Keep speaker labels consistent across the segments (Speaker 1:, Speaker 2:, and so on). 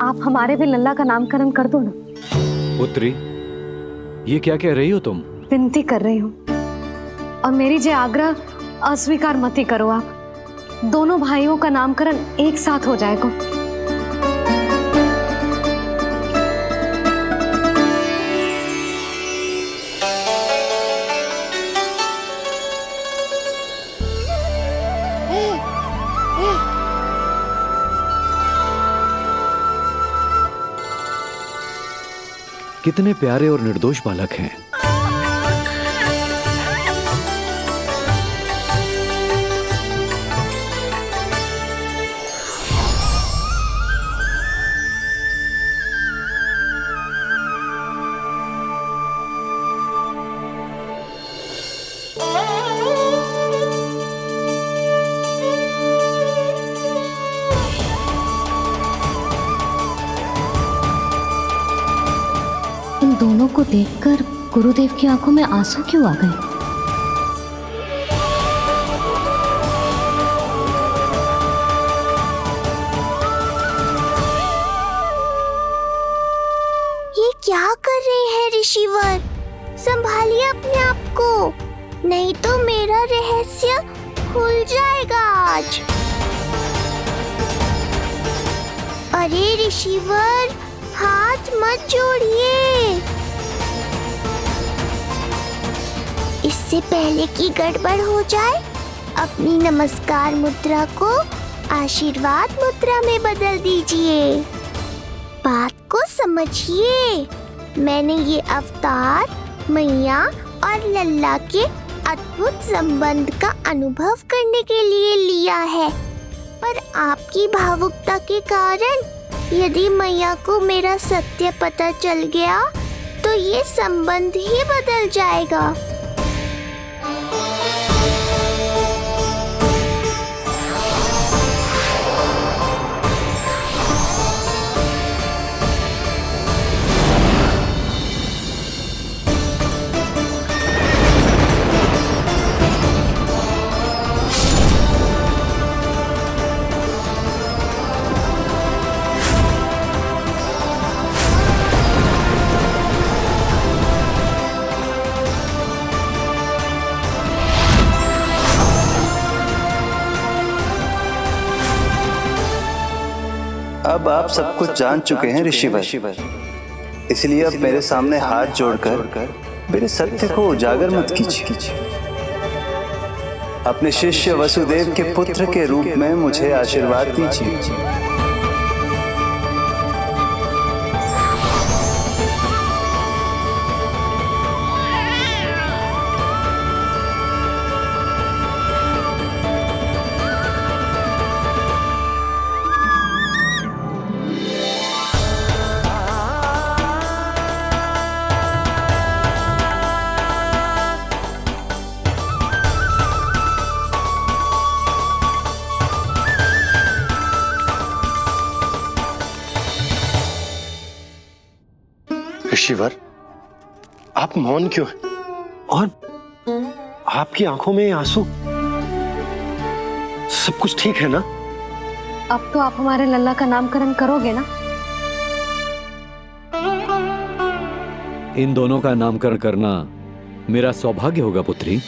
Speaker 1: आप हमारे भी लल्ला का नामकरण कर दो ना।
Speaker 2: पुत्री, ये क्या कह रही हो तुम?
Speaker 1: विनती कर रही हूँ, और मेरी जे आग्रह अस्वीकार मत ही करो। आप दोनों भाइयों का नामकरण एक साथ हो जाएगा।
Speaker 2: कितने प्यारे और निर्दोष बालक हैं।
Speaker 1: इन दोनों को देखकर गुरुदेव की आंखों में आंसू क्यों आ गए?
Speaker 3: ये क्या कर रहे हैं ऋषिवर? संभालिए अपने आप को, नहीं तो मेरा रहस्य खुल जाएगा आज। अरे ऋषिवर, हाथ मत जोड़िए। इससे पहले कि गड़बड़ हो जाए, अपनी नमस्कार मुद्रा को आशीर्वाद मुद्रा में बदल दीजिए। बात को समझिए, मैंने ये अवतार मैया और लल्ला के अद्भुत संबंध का अनुभव करने के लिए लिया है, पर आपकी भावुकता के कारण यदि मैया को मेरा सत्य पता चल गया तो ये संबंध ही बदल जाएगा।
Speaker 4: अब आप सब कुछ जान चुके हैं ऋषिवर, इसलिए अब मेरे सामने हाथ जोड़कर मेरे सत्य को उजागर मत कीजिए। अपने शिष्य वसुदेव के पुत्र के रूप में मुझे आशीर्वाद दीजिए।
Speaker 5: ऋषिवर, आप मौन क्यों हैं? और आपकी आंखों में आंसू? सब कुछ ठीक है ना?
Speaker 1: अब तो आप हमारे लल्ला का नामकरण करोगे ना?
Speaker 2: इन दोनों का नामकरण करना मेरा सौभाग्य होगा पुत्री।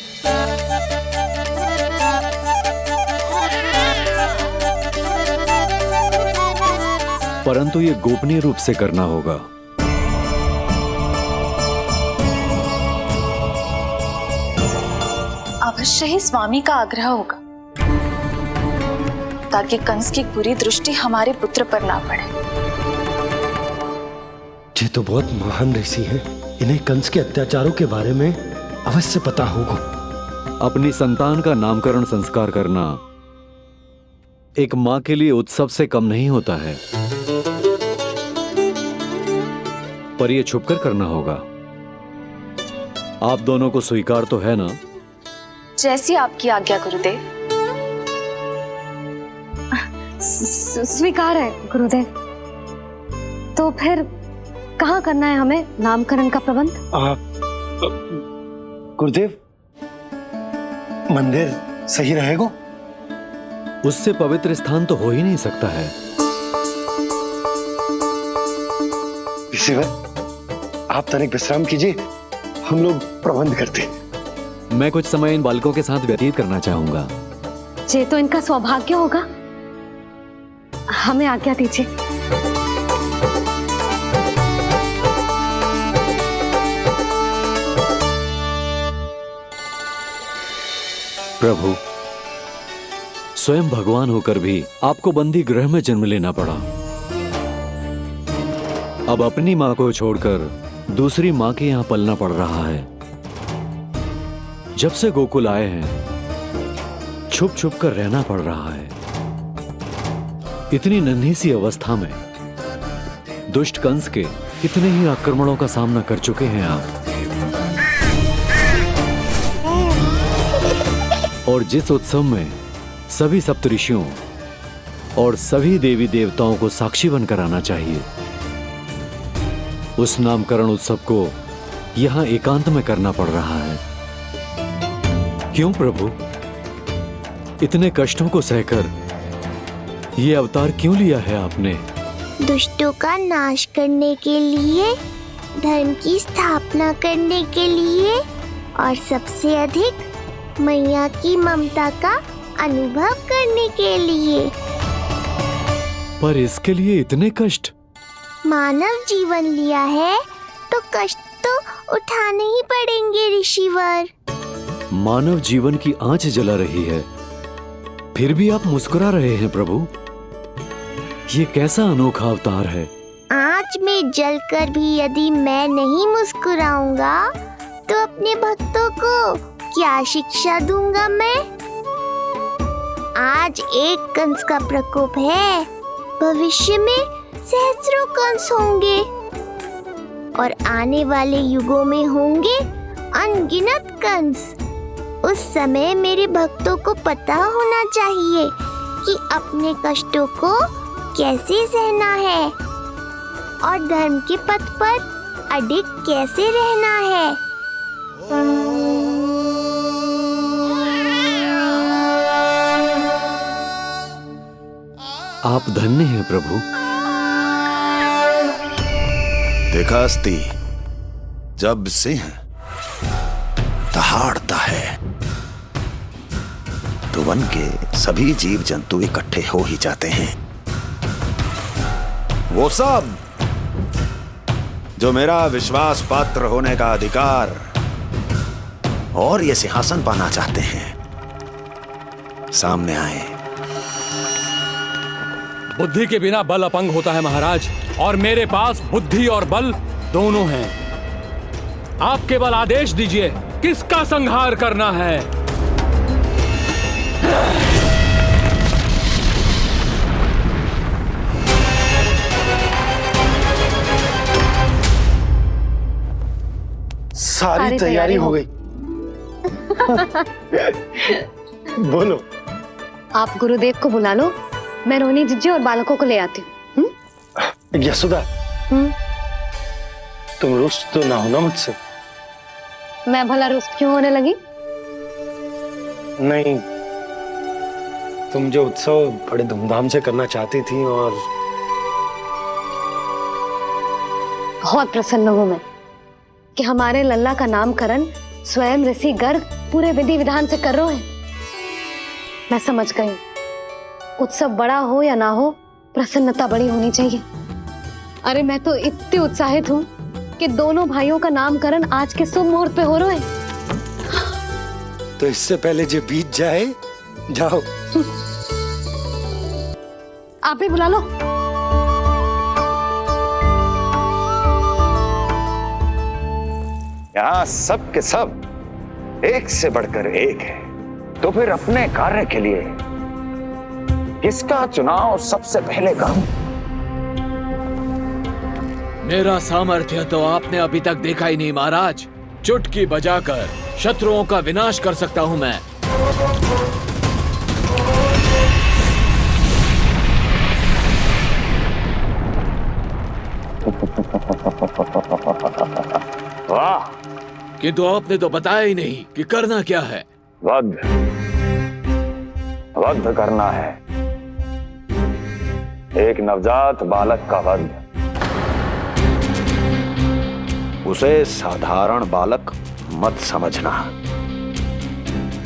Speaker 2: परंतु ये गोपनीय रूप से करना होगा।
Speaker 6: अवश्य ही स्वामी का आग्रह होगा, ताकि कंस की बुरी दृष्टि हमारे पुत्र पर ना पड़े।
Speaker 5: ये तो बहुत महान ऋषि हैं, इन्हें कंस के अत्याचारों के बारे में अवश्य पता होगा।
Speaker 2: अपनी संतान का नामकरण संस्कार करना एक मां के लिए उत्सव से कम नहीं होता है, पर यह छुपकर करना होगा। आप दोनों को स्वीकार तो है ना?
Speaker 6: जैसी आपकी आज्ञा गुरुदेव।
Speaker 1: स्वीकार है गुरुदेव। तो फिर कहाँ करना है हमें नामकरण का प्रबंध?
Speaker 5: गुरुदेव, मंदिर सही रहेगा?
Speaker 2: उससे पवित्र स्थान तो हो ही नहीं सकता है।
Speaker 5: ऋषिवर, आप तनिक विश्राम कीजिए, हम लोग प्रबंध करते हैं।
Speaker 2: मैं कुछ समय इन बालकों के साथ व्यतीत करना चाहूंगा।
Speaker 1: ये तो इनका सौभाग्य होगा। हमें आज्ञा दीजिए।
Speaker 2: प्रभु, स्वयं भगवान होकर भी आपको बंदी गृह में जन्म लेना पड़ा। अब अपनी मां को छोड़कर दूसरी मां के यहां पलना पड़ रहा है। जब से गोकुल आए हैं, छुप छुप कर रहना पड़ रहा है। इतनी नन्ही सी अवस्था में दुष्ट कंस के कितने ही आक्रमणों का सामना कर चुके हैं आप। और जिस उत्सव में सभी सप्तऋषियों और सभी देवी देवताओं को साक्षी बनकर आना चाहिए, उस नामकरण उत्सव को यहां एकांत में करना पड़ रहा है। क्यों प्रभु, इतने कष्टों को सहकर ये अवतार क्यों लिया है आपने?
Speaker 3: दुष्टों का नाश करने के लिए, धर्म की स्थापना करने के लिए और सबसे अधिक मैया की ममता का अनुभव करने के लिए।
Speaker 2: पर इसके लिए इतने कष्ट?
Speaker 3: मानव जीवन लिया है तो कष्ट तो उठाने ही पड़ेंगे ऋषिवर।
Speaker 2: मानव जीवन की आंच जला रही है, फिर भी आप मुस्कुरा रहे हैं प्रभु। ये कैसा अनोखा अवतार है।
Speaker 3: आंच में जलकर भी यदि मैं नहीं मुस्कुराऊंगा तो अपने भक्तों को क्या शिक्षा दूंगा मैं? आज एक कंस का प्रकोप है, भविष्य में सहस्रों कंस होंगे और आने वाले युगों में होंगे अनगिनत कंस। उस समय मेरे भक्तों को पता होना चाहिए कि अपने कष्टों को कैसे सहना है और धर्म के पथ पर अडिग कैसे रहना है।
Speaker 2: आप धन्य हैं प्रभु।
Speaker 7: देखा अस्ति, जब सिंह दहाड़ता है तो वन के सभी जीव जंतु इकट्ठे हो ही जाते हैं। वो सब जो मेरा विश्वास पात्र होने का अधिकार और ये सिंहासन पाना चाहते हैं, सामने आए।
Speaker 8: बुद्धि के बिना बल अपंग होता है महाराज, और मेरे पास बुद्धि और बल दोनों हैं। आप केवल आदेश दीजिए किसका संहार करना है।
Speaker 5: सारी तैयारी हो गई। बोलो।
Speaker 1: आप गुरुदेव को बुला लो, मैं रोनी जीजी और बालकों को ले आती हूँ।
Speaker 5: यशोदा, तुम रुष्ट तो ना हो ना मुझसे?
Speaker 1: मैं भला रुष्ट क्यों होने लगी?
Speaker 5: नहीं, तुम जो उत्सव बड़े धूमधाम से करना चाहती थी और
Speaker 1: बहुत प्रसन्न हूँ मैं कि हमारे लल्ला का नामकरण स्वयं ऋषि गर्ग पूरे विधि विधान से कर रहे हैं। मैं समझ गई, उत्सव बड़ा हो या ना हो, प्रसन्नता बड़ी होनी चाहिए। अरे मैं तो इतनी उत्साहित हूँ कि दोनों भाइयों का नामकरण आज के शुभ मुहूर्त पे हो रहे हैं।
Speaker 5: तो इससे पहले जो बीत जाए, जाओ।
Speaker 1: आप भी बुला लो।
Speaker 7: यहाँ सब के सब एक से बढ़कर एक है, तो फिर अपने कार्य के लिए किसका चुनाव सबसे पहले करूं?
Speaker 8: मेरा सामर्थ्य तो आपने अभी तक देखा ही नहीं महाराज। चुटकी बजाकर शत्रुओं का विनाश कर सकता हूं मैं।
Speaker 7: वाह!
Speaker 8: किंतु आपने तो बताया ही नहीं कि करना क्या है।
Speaker 7: वध करना है, एक नवजात बालक का वध। उसे साधारण बालक मत समझना।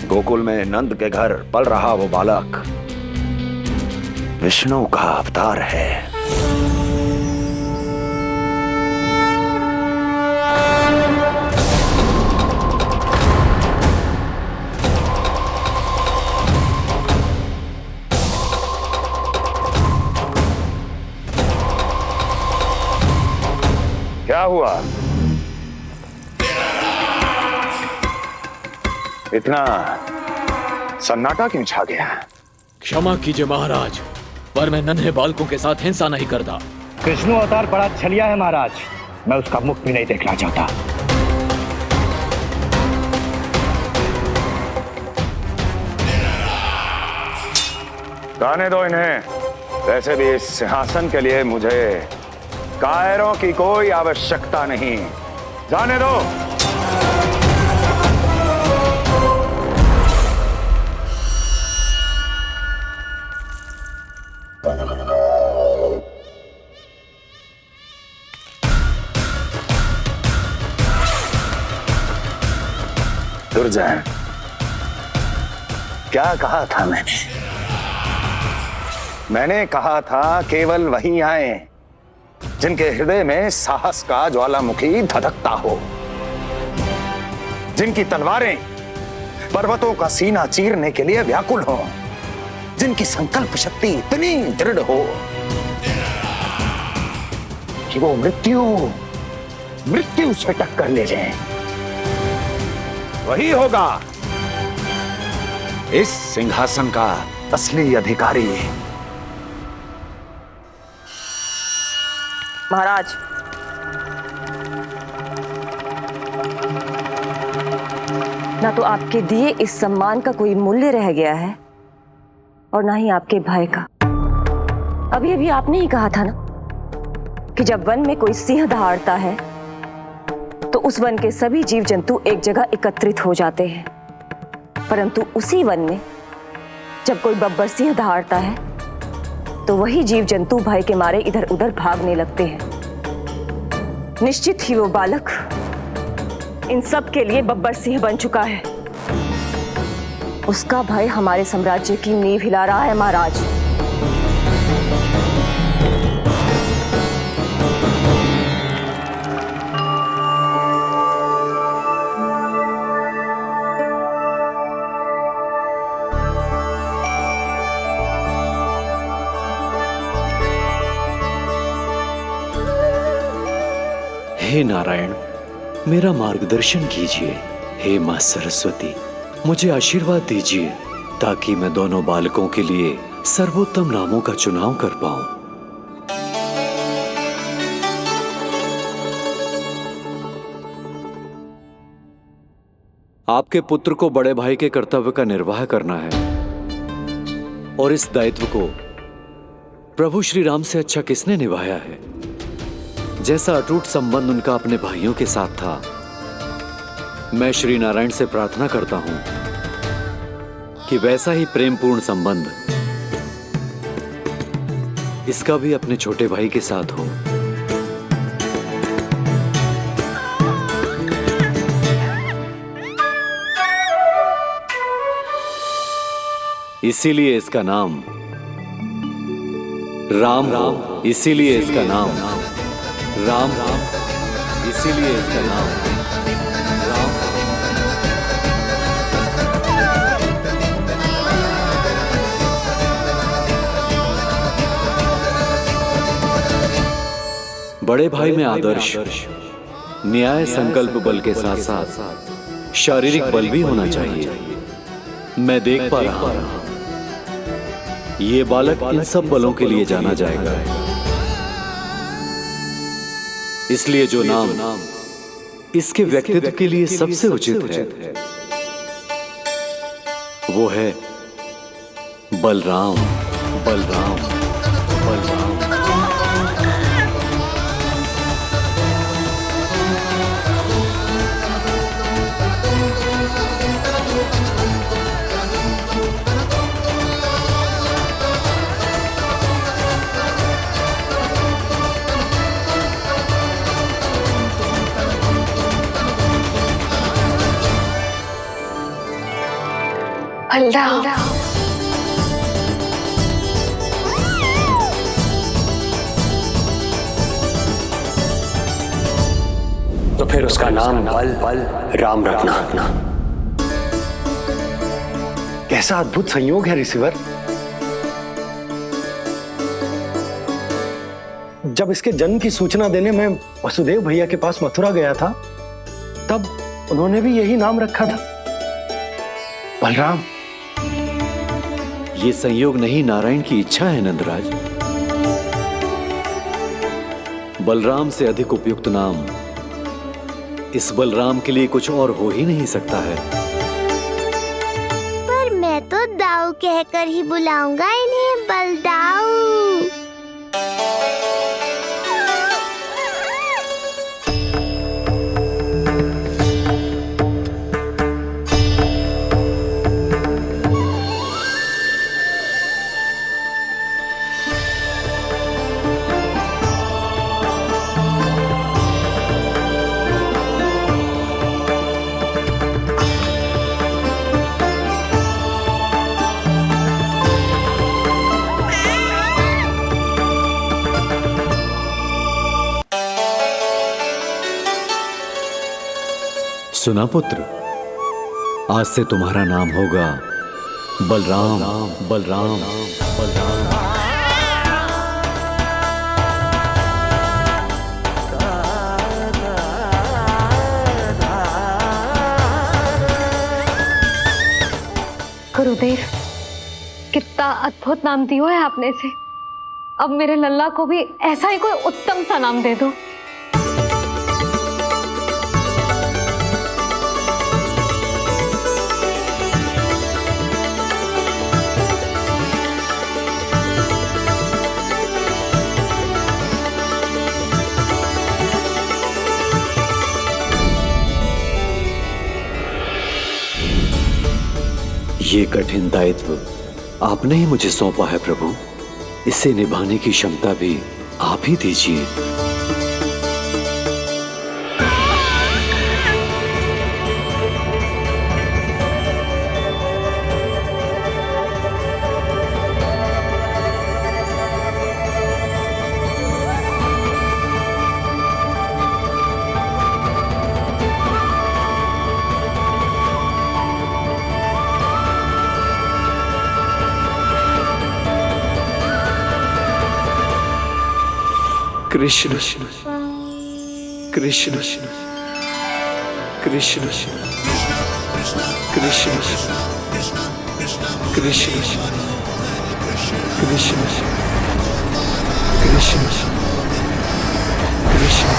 Speaker 7: गोकुल में नंद के घर पल रहा वो बालक विष्णु का अवतार है। क्या हुआ? इतना सन्नाटा क्यों छा गया?
Speaker 8: क्षमा कीजिए महाराज, पर मैं नन्हे बालकों के साथ हिंसा नहीं करता।
Speaker 9: विष्णु अवतार बड़ा छलिया है महाराज, मैं उसका मुख भी नहीं देखना चाहता।
Speaker 7: जाने दो इन्हें। वैसे भी इस सिंहासन के लिए मुझे कायरों की कोई आवश्यकता नहीं। जाने दो। दुर्जन, क्या कहा था मैंने कहा था केवल वही आए जिनके हृदय में साहस का ज्वालामुखी धधकता हो, जिनकी तलवारें पर्वतों का सीना चीरने के लिए व्याकुल हो, जिनकी संकल्प शक्ति इतनी दृढ़ हो कि वो मृत्यु से टक्कर ले जाए। वही होगा इस सिंहासन का असली अधिकारी।
Speaker 10: महाराज, ना तो आपके दिए इस सम्मान का कोई मूल्य रह गया है और ना ही आपके भय का। अभी आपने ही कहा था ना कि जब वन में कोई सिंह दहाड़ता है तो उस वन के सभी जीव जंतु एक जगह एकत्रित हो जाते हैं, परंतु उसी वन में जब कोई बब्बर सिंह दहाड़ता है तो वही जीव जंतु भय के मारे इधर उधर भागने लगते हैं। निश्चित ही वो बालक इन सब के लिए बब्बर सिंह बन चुका है। उसका भय हमारे साम्राज्य की नींव हिला रहा है महाराज।
Speaker 2: हे नारायण, मेरा मार्गदर्शन कीजिए। हे मां सरस्वती, मुझे आशीर्वाद दीजिए ताकि मैं दोनों बालकों के लिए सर्वोत्तम नामों का चुनाव कर पाऊं। आपके पुत्र को बड़े भाई के कर्तव्य का निर्वाह करना है और इस दायित्व को प्रभु श्री राम से अच्छा किसने निभाया है? जैसा अटूट संबंध उनका अपने भाइयों के साथ था, मैं श्री नारायण से प्रार्थना करता हूं कि वैसा ही प्रेमपूर्ण संबंध इसका भी अपने छोटे भाई के साथ हो। इसीलिए इसका नाम राम हो। इसीलिए इसका नाम राम, इसीलिए इसका नाम राम। बड़े भाई में आदर्श, न्याय, संकल्प बल के साथ साथ शारीरिक बल भी होना चाहिए। मैं देख पा रहा हूं ये बालक इन सब बलों के लिए जाना जाएगा। इसलिए जो नाम इसके व्यक्तित्व के लिए सबसे उचित है वो है बलराम। बलराम, बलराम।
Speaker 6: बलराम।
Speaker 5: तो फिर उसका नाम बल राम रखना। कैसा अद्भुत संयोग है रिसीवर। जब इसके जन्म की सूचना देने मैं वसुदेव भैया के पास मथुरा गया था, तब उन्होंने भी यही नाम रखा था, बलराम।
Speaker 2: ये संयोग नहीं, नारायण की इच्छा है नंदराज। बलराम से अधिक उपयुक्त नाम इस बलराम के लिए कुछ और हो ही नहीं सकता है।
Speaker 3: पर मैं तो दाऊ कहकर ही बुलाऊंगा इन्हें, बलदाऊ।
Speaker 2: सुना पुत्र, आज से तुम्हारा नाम होगा बलराम। बलराम बलराम।
Speaker 1: गुरुदेव, कितना अद्भुत नाम दिया है आपने इसे। अब मेरे लल्ला को भी ऐसा ही कोई उत्तम सा नाम दे दो।
Speaker 2: ये कठिन दायित्व आपने ही मुझे सौंपा है प्रभु। इसे निभाने की क्षमता भी आप ही दीजिए। कृष्ण कृष्ण कृष्ण कृष्ण कृष्ण कृष्ण कृष्ण कृष्ण।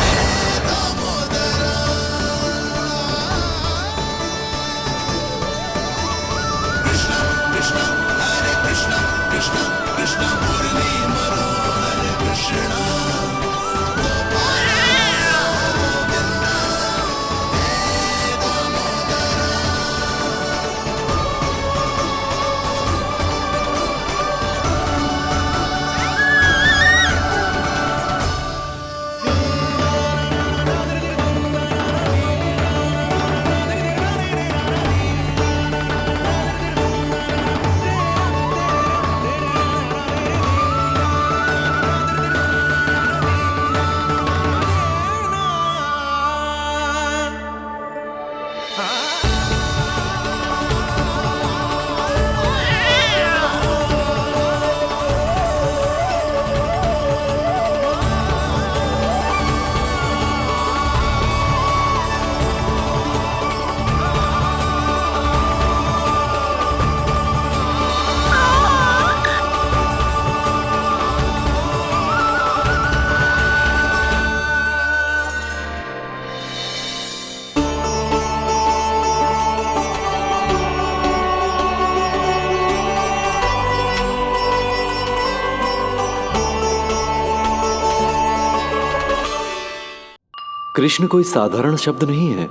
Speaker 2: कृष्ण कोई साधारण शब्द नहीं है।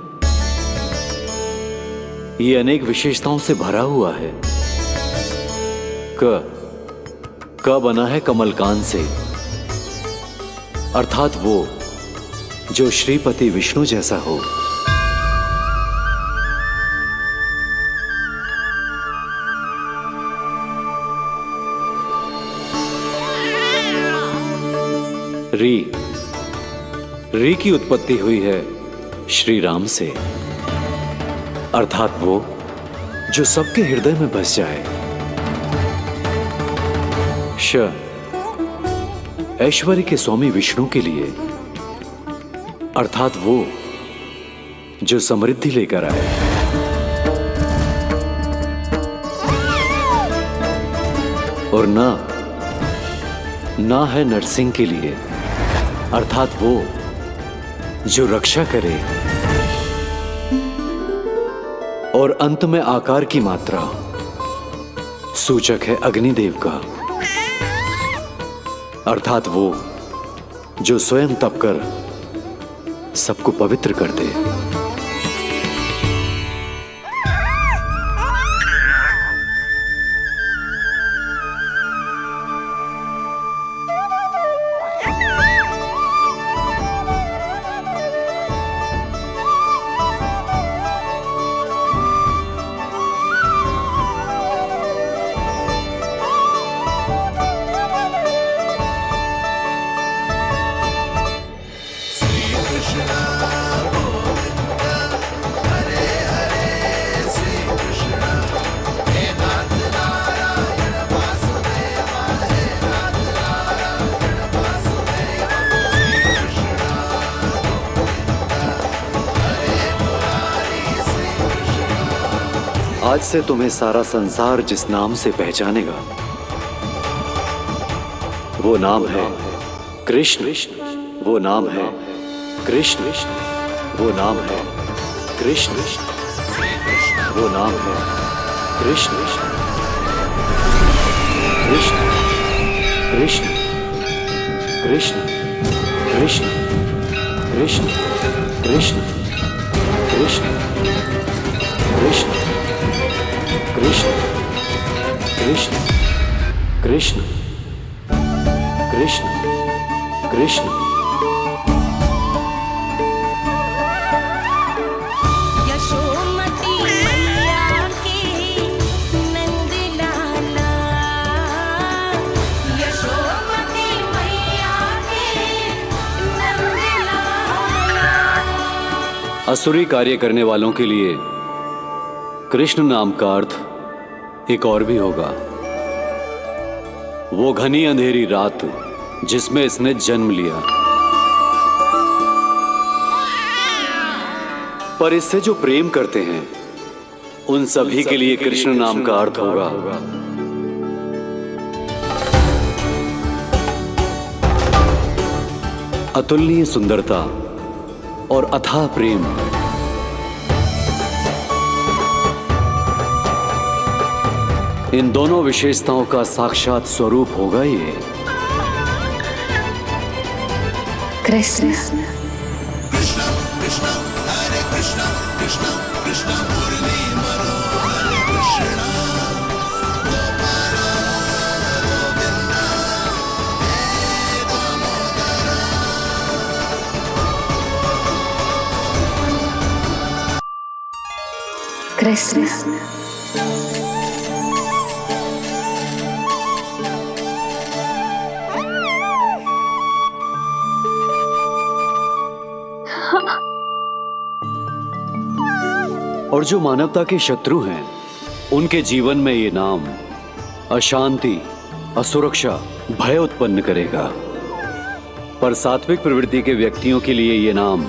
Speaker 2: ये अनेक विशेषताओं से भरा हुआ है। क बना है कमलकांत से, अर्थात वो जो श्रीपति विष्णु जैसा हो। री की उत्पत्ति हुई है श्री राम से, अर्थात वो जो सबके हृदय में बस जाए। श ऐश्वर्य के स्वामी विष्णु के लिए, अर्थात वो जो समृद्धि लेकर आए। और ना है नरसिंह के लिए, अर्थात वो जो रक्षा करे। और अंत में आकार की मात्रा सूचक है अग्निदेव का, अर्थात वो जो स्वयं तप कर सबको पवित्र कर दे। आज से तुम्हें सारा संसार जिस नाम से पहचानेगा वो नाम है कृष्ण। वो नाम है कृष्ण। वो नाम है कृष्ण। वो नाम है कृष्ण। कृष्ण कृष्ण कृष्ण कृष्ण कृष्ण कृष्ण कृष्ण कृष्ण कृष्ण कृष्ण कृष्ण कृष्ण कृष्ण।
Speaker 11: यशोमती मैया की नंद लाला, यशोमती मैया की नंद लाला।
Speaker 2: असुरी कार्य करने वालों के लिए कृष्ण नाम का अर्थ एक और भी होगा। वो घनी अंधेरी रात जिसमें इसने जन्म लिया, पर इससे जो प्रेम करते हैं उन सभी के लिए कृष्ण नाम का अर्थ होगा अतुलनीय सुंदरता और अथाह प्रेम। इन दोनों विशेषताओं का साक्षात स्वरूप होगा ये
Speaker 1: कृष्ण। कृष्ण
Speaker 2: और जो मानवता के शत्रु हैं उनके जीवन में ये नाम अशांति, असुरक्षा, भय उत्पन्न करेगा। पर सात्विक प्रवृत्ति के व्यक्तियों के लिए ये नाम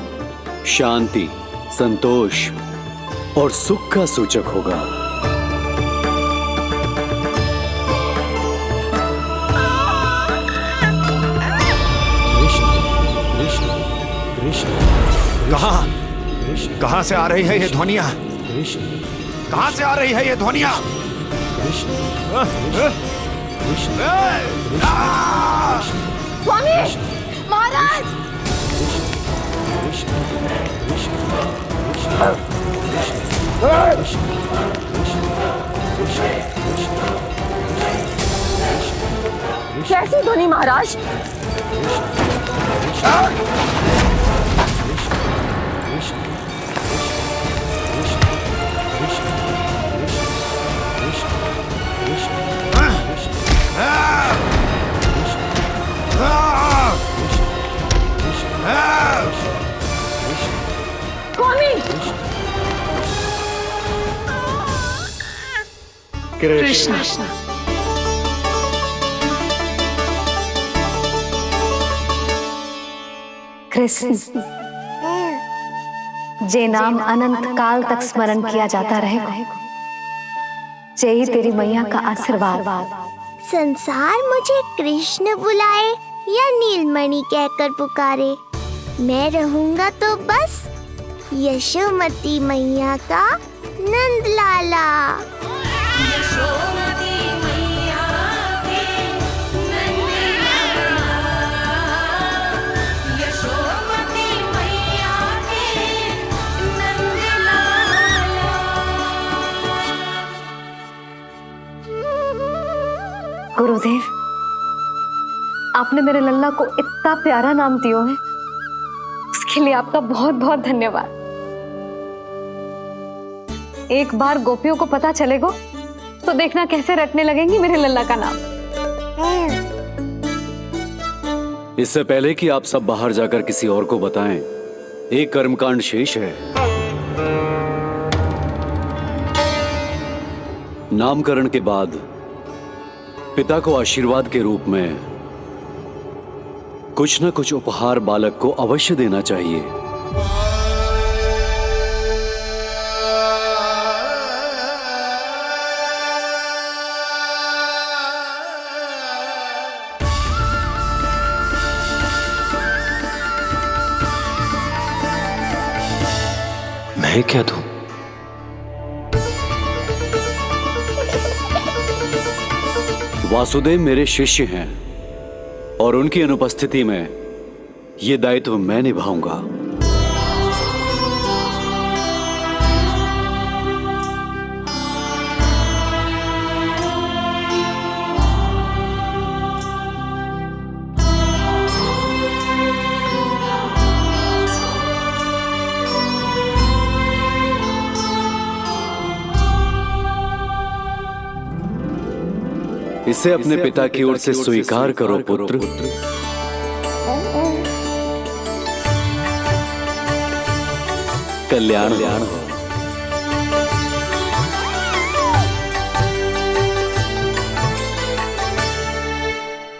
Speaker 2: शांति, संतोष और सुख का सूचक होगा। कृष्ण कृष्ण कृष्ण
Speaker 7: कहां से आ रही है ये ध्वनियां?
Speaker 2: कृष्ण
Speaker 7: कहां से आ रही है ये ध्वनियां?
Speaker 2: कृष्ण
Speaker 3: स्वामी महाराज,
Speaker 10: कैसी ध्वनि महाराज?
Speaker 5: कृष्ण।
Speaker 1: कृष्ण, जे नाम अनंत काल तक स्मरण किया जाता रहेगा, जे ही तेरी मैया का आशीर्वाद।
Speaker 3: संसार मुझे कृष्ण बुलाए या नीलमणि कहकर पुकारे, मैं रहूंगा तो बस यशोमती मैया का नंद लाला।
Speaker 11: यशोमती मैया के नंद लाला, यशोमती मैया के नंद लाला।
Speaker 1: गुरुदेव, आपने मेरे लल्ला को इतना प्यारा नाम दिया है, उसके लिए आपका बहुत बहुत धन्यवाद। एक बार गोपियों को पता चलेगा तो देखना कैसे रटने लगेंगी मेरे लल्ला का नाम।
Speaker 2: इससे पहले कि आप सब बाहर जाकर किसी और को बताएं, एक कर्मकांड शेष है। नामकरण के बाद पिता को आशीर्वाद के रूप में कुछ न कुछ उपहार बालक को अवश्य देना चाहिए।
Speaker 5: मैं क्या दूं?
Speaker 2: वासुदेव मेरे शिष्य हैं और उनकी अनुपस्थिति में यह दायित्व मैं निभाऊंगा। इसे अपने पिता की ओर से स्वीकार करो पुत्र। कल्याण हो।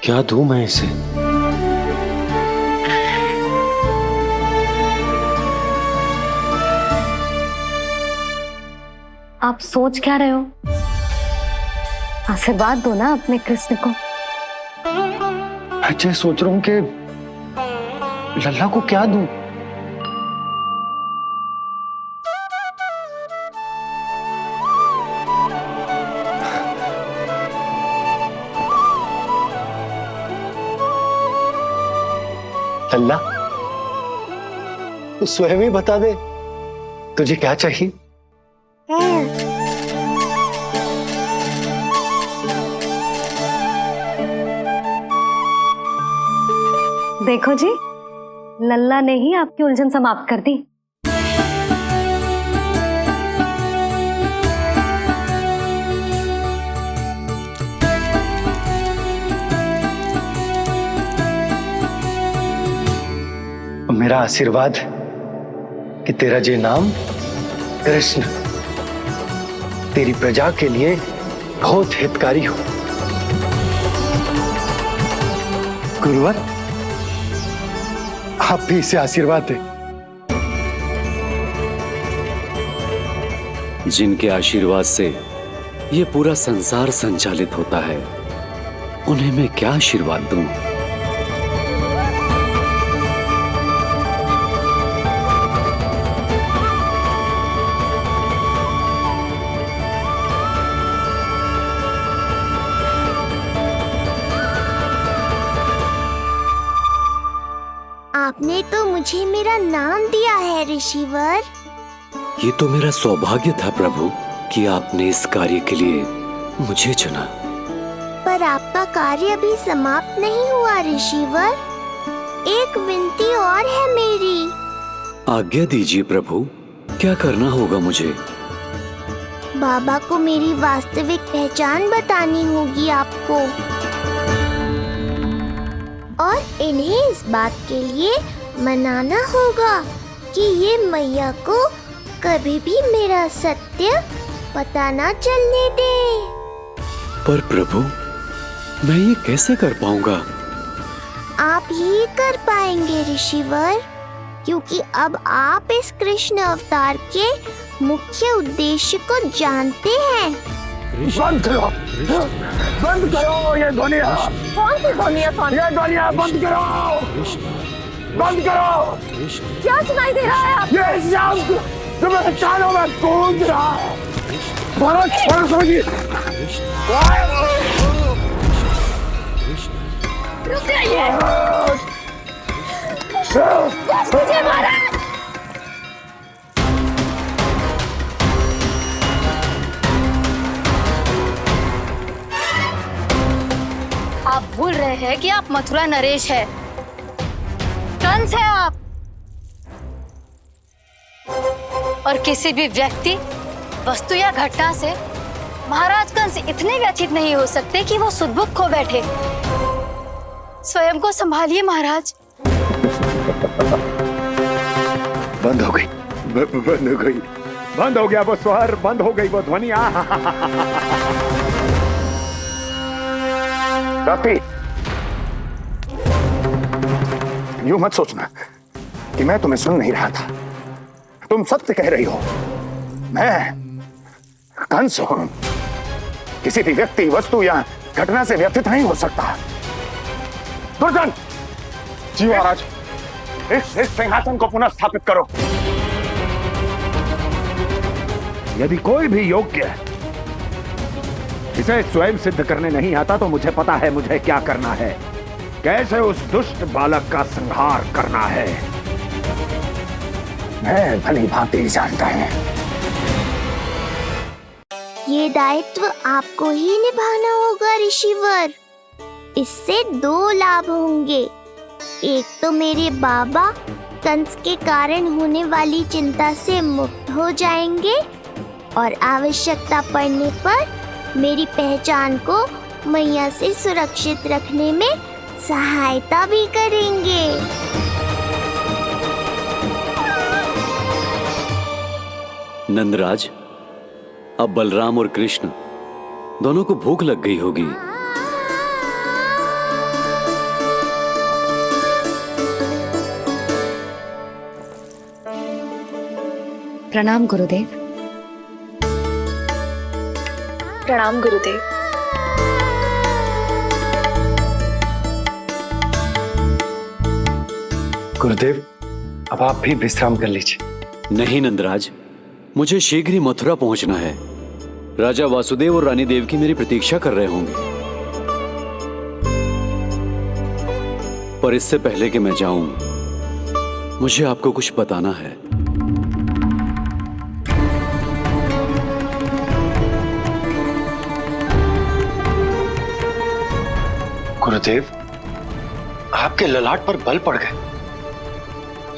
Speaker 5: क्या दूं मैं इसे?
Speaker 1: आप सोच क्या रहे हो? आशीर्वाद दो ना अपने कृष्ण को।
Speaker 5: अच्छा, सोच रहा हूं कि लल्ला को क्या दूं? लल्ला, तू स्वयं ही बता दे, तुझे क्या चाहिए?
Speaker 1: देखो जी, लल्ला ने ही आपकी उलझन समाप्त कर दी।
Speaker 5: मेरा आशीर्वाद कि तेरा जे नाम कृष्ण तेरी प्रजा के लिए बहुत हितकारी हो। गुरुवर, आप भी इसे आशीर्वाद दें।
Speaker 2: जिनके आशीर्वाद से ये पूरा संसार संचालित होता है, उन्हें मैं क्या आशीर्वाद दूं?
Speaker 3: आपने तो मुझे मेरा नाम दिया है ऋषिवर।
Speaker 2: ये तो मेरा सौभाग्य था प्रभु कि आपने इस कार्य के लिए मुझे चुना।
Speaker 3: पर आपका कार्य अभी समाप्त नहीं हुआ ऋषिवर। एक विनती और है मेरी।
Speaker 2: आज्ञा दीजिए प्रभु, क्या करना होगा मुझे?
Speaker 3: बाबा को मेरी वास्तविक पहचान बतानी होगी आपको, और इन्हें इस बात के लिए मनाना होगा कि ये मैया को कभी भी मेरा सत्य पता ना चलने दे।
Speaker 2: पर प्रभु, मैं ये कैसे कर पाऊंगा?
Speaker 3: आप ही कर पाएंगे ऋषिवर, क्योंकि अब आप इस कृष्ण अवतार के मुख्य उद्देश्य को जानते हैं।
Speaker 9: बंद करो, बंद करो ये ध्वनिया।
Speaker 3: कौन सी ध्वनिया?
Speaker 9: ये ध्वनिया बंद करो, बंद करो।
Speaker 3: क्या सुनाई दे रहा है?
Speaker 9: ये शब्द जो मेरे कानों में गूंज रहा है। भारत भारत समझिए।
Speaker 3: रुक जाइए। बस कीजिए महाराज।
Speaker 1: आप भूल रहे हैं कि आप मथुरा नरेश है, कंस है आप। और किसी भी व्यक्ति, वस्तु या घटना से महाराज कंस इतने व्यथित नहीं हो सकते कि वो सुदबुद्ध खो बैठे। स्वयं को संभालिए महाराज।
Speaker 9: बंद हो गई, बंद हो गई, बंद हो गया वो स्वर, बंद हो गई वो ध्वनिया। रात्रि, यूं मत सोचना कि मैं तुम्हें सुन नहीं रहा था। तुम सत्य कह रही हो। मैं कंस हूं। किसी भी व्यक्ति, वस्तु या घटना से व्यथित नहीं हो सकता। दुर्जन, जी महाराज, इस सिंहासन को पुनः स्थापित करो। यदि कोई भी योग्य इसे स्वयं सिद्ध करने नहीं आता तो मुझे पता है मुझे क्या करना है, कैसे उस दुष्ट बालक का संहार करना है। मैं भली भांति जानता हूं।
Speaker 3: ये दायित्व आपको ही निभाना होगा ऋषिवर। इससे 2 लाभ होंगे। एक तो मेरे बाबा कंस के कारण होने वाली चिंता से मुक्त हो जाएंगे और आवश्यकता पड़ने पर मेरी पहचान को मैया से सुरक्षित रखने में सहायता भी करेंगे।
Speaker 2: नंदराज, अब बलराम और कृष्ण दोनों को भूख लग गई होगी।
Speaker 1: प्रणाम गुरुदेव।
Speaker 6: प्रणाम गुरुदेव।
Speaker 5: गुरुदेव, अब आप भी विश्राम कर लीजिए।
Speaker 2: नहीं नंदराज, मुझे शीघ्र ही मथुरा पहुंचना है। राजा वासुदेव और रानी देवकी मेरी प्रतीक्षा कर रहे होंगे। पर इससे पहले कि मैं जाऊं, मुझे आपको कुछ बताना है।
Speaker 5: गुरुदेव, आपके ललाट पर बल पड़ गए।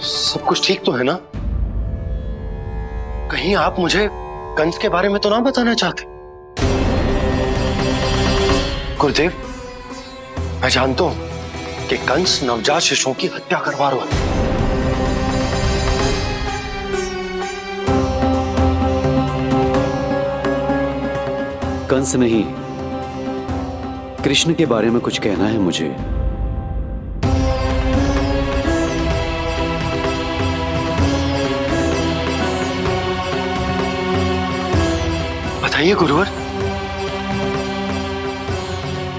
Speaker 5: सब कुछ ठीक तो है ना? कहीं आप मुझे कंस के बारे में तो ना बताना चाहते? गुरुदेव, मैं जानता हूं कि कंस नवजात शिशुओं की हत्या करवा रहा है।
Speaker 2: कंस नहीं, कृष्ण के बारे में कुछ कहना है मुझे।
Speaker 5: बताइए गुरुवर।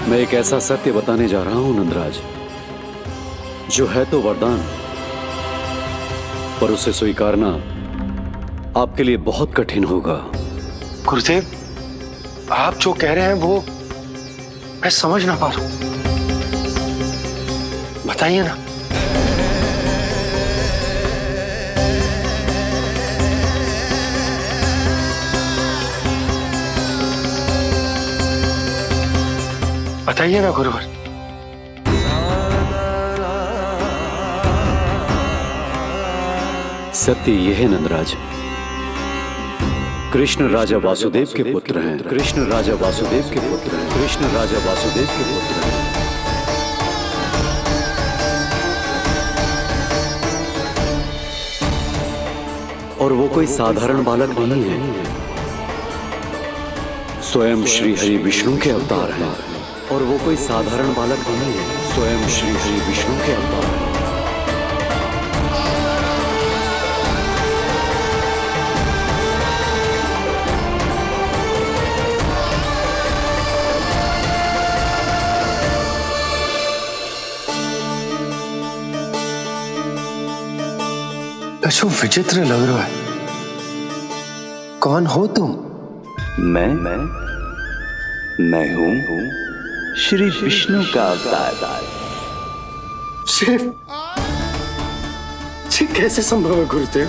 Speaker 2: मैं एक ऐसा सत्य बताने जा रहा हूं नंदराज, जो है तो वरदान, पर उसे स्वीकारना आपके लिए बहुत कठिन होगा।
Speaker 5: गुरुदेव, आप जो कह रहे हैं वो मैं समझ ना पा रहा हूं। बताइए ना। बताइए ना गुरुवर।
Speaker 2: सत्य यह है नंदराज, कृष्ण राजा वासुदेव के पुत्र हैं। कृष्ण राजा वासुदेव के पुत्र हैं। कृष्ण राजा वासुदेव के पुत्र हैं। और वो कोई साधारण बालक नहीं है। स्वयं श्री हरि विष्णु के अवतार हैं और वो कोई साधारण बालक नहीं है। स्वयं श्री हरि विष्णु के अवतार हैं।
Speaker 5: कशु विचित्र लग रहा है। कौन हो तुम?
Speaker 4: मैं हूं श्री विष्णु का अवतार।
Speaker 5: शिव, ये कैसे संभव है गुरुदेव?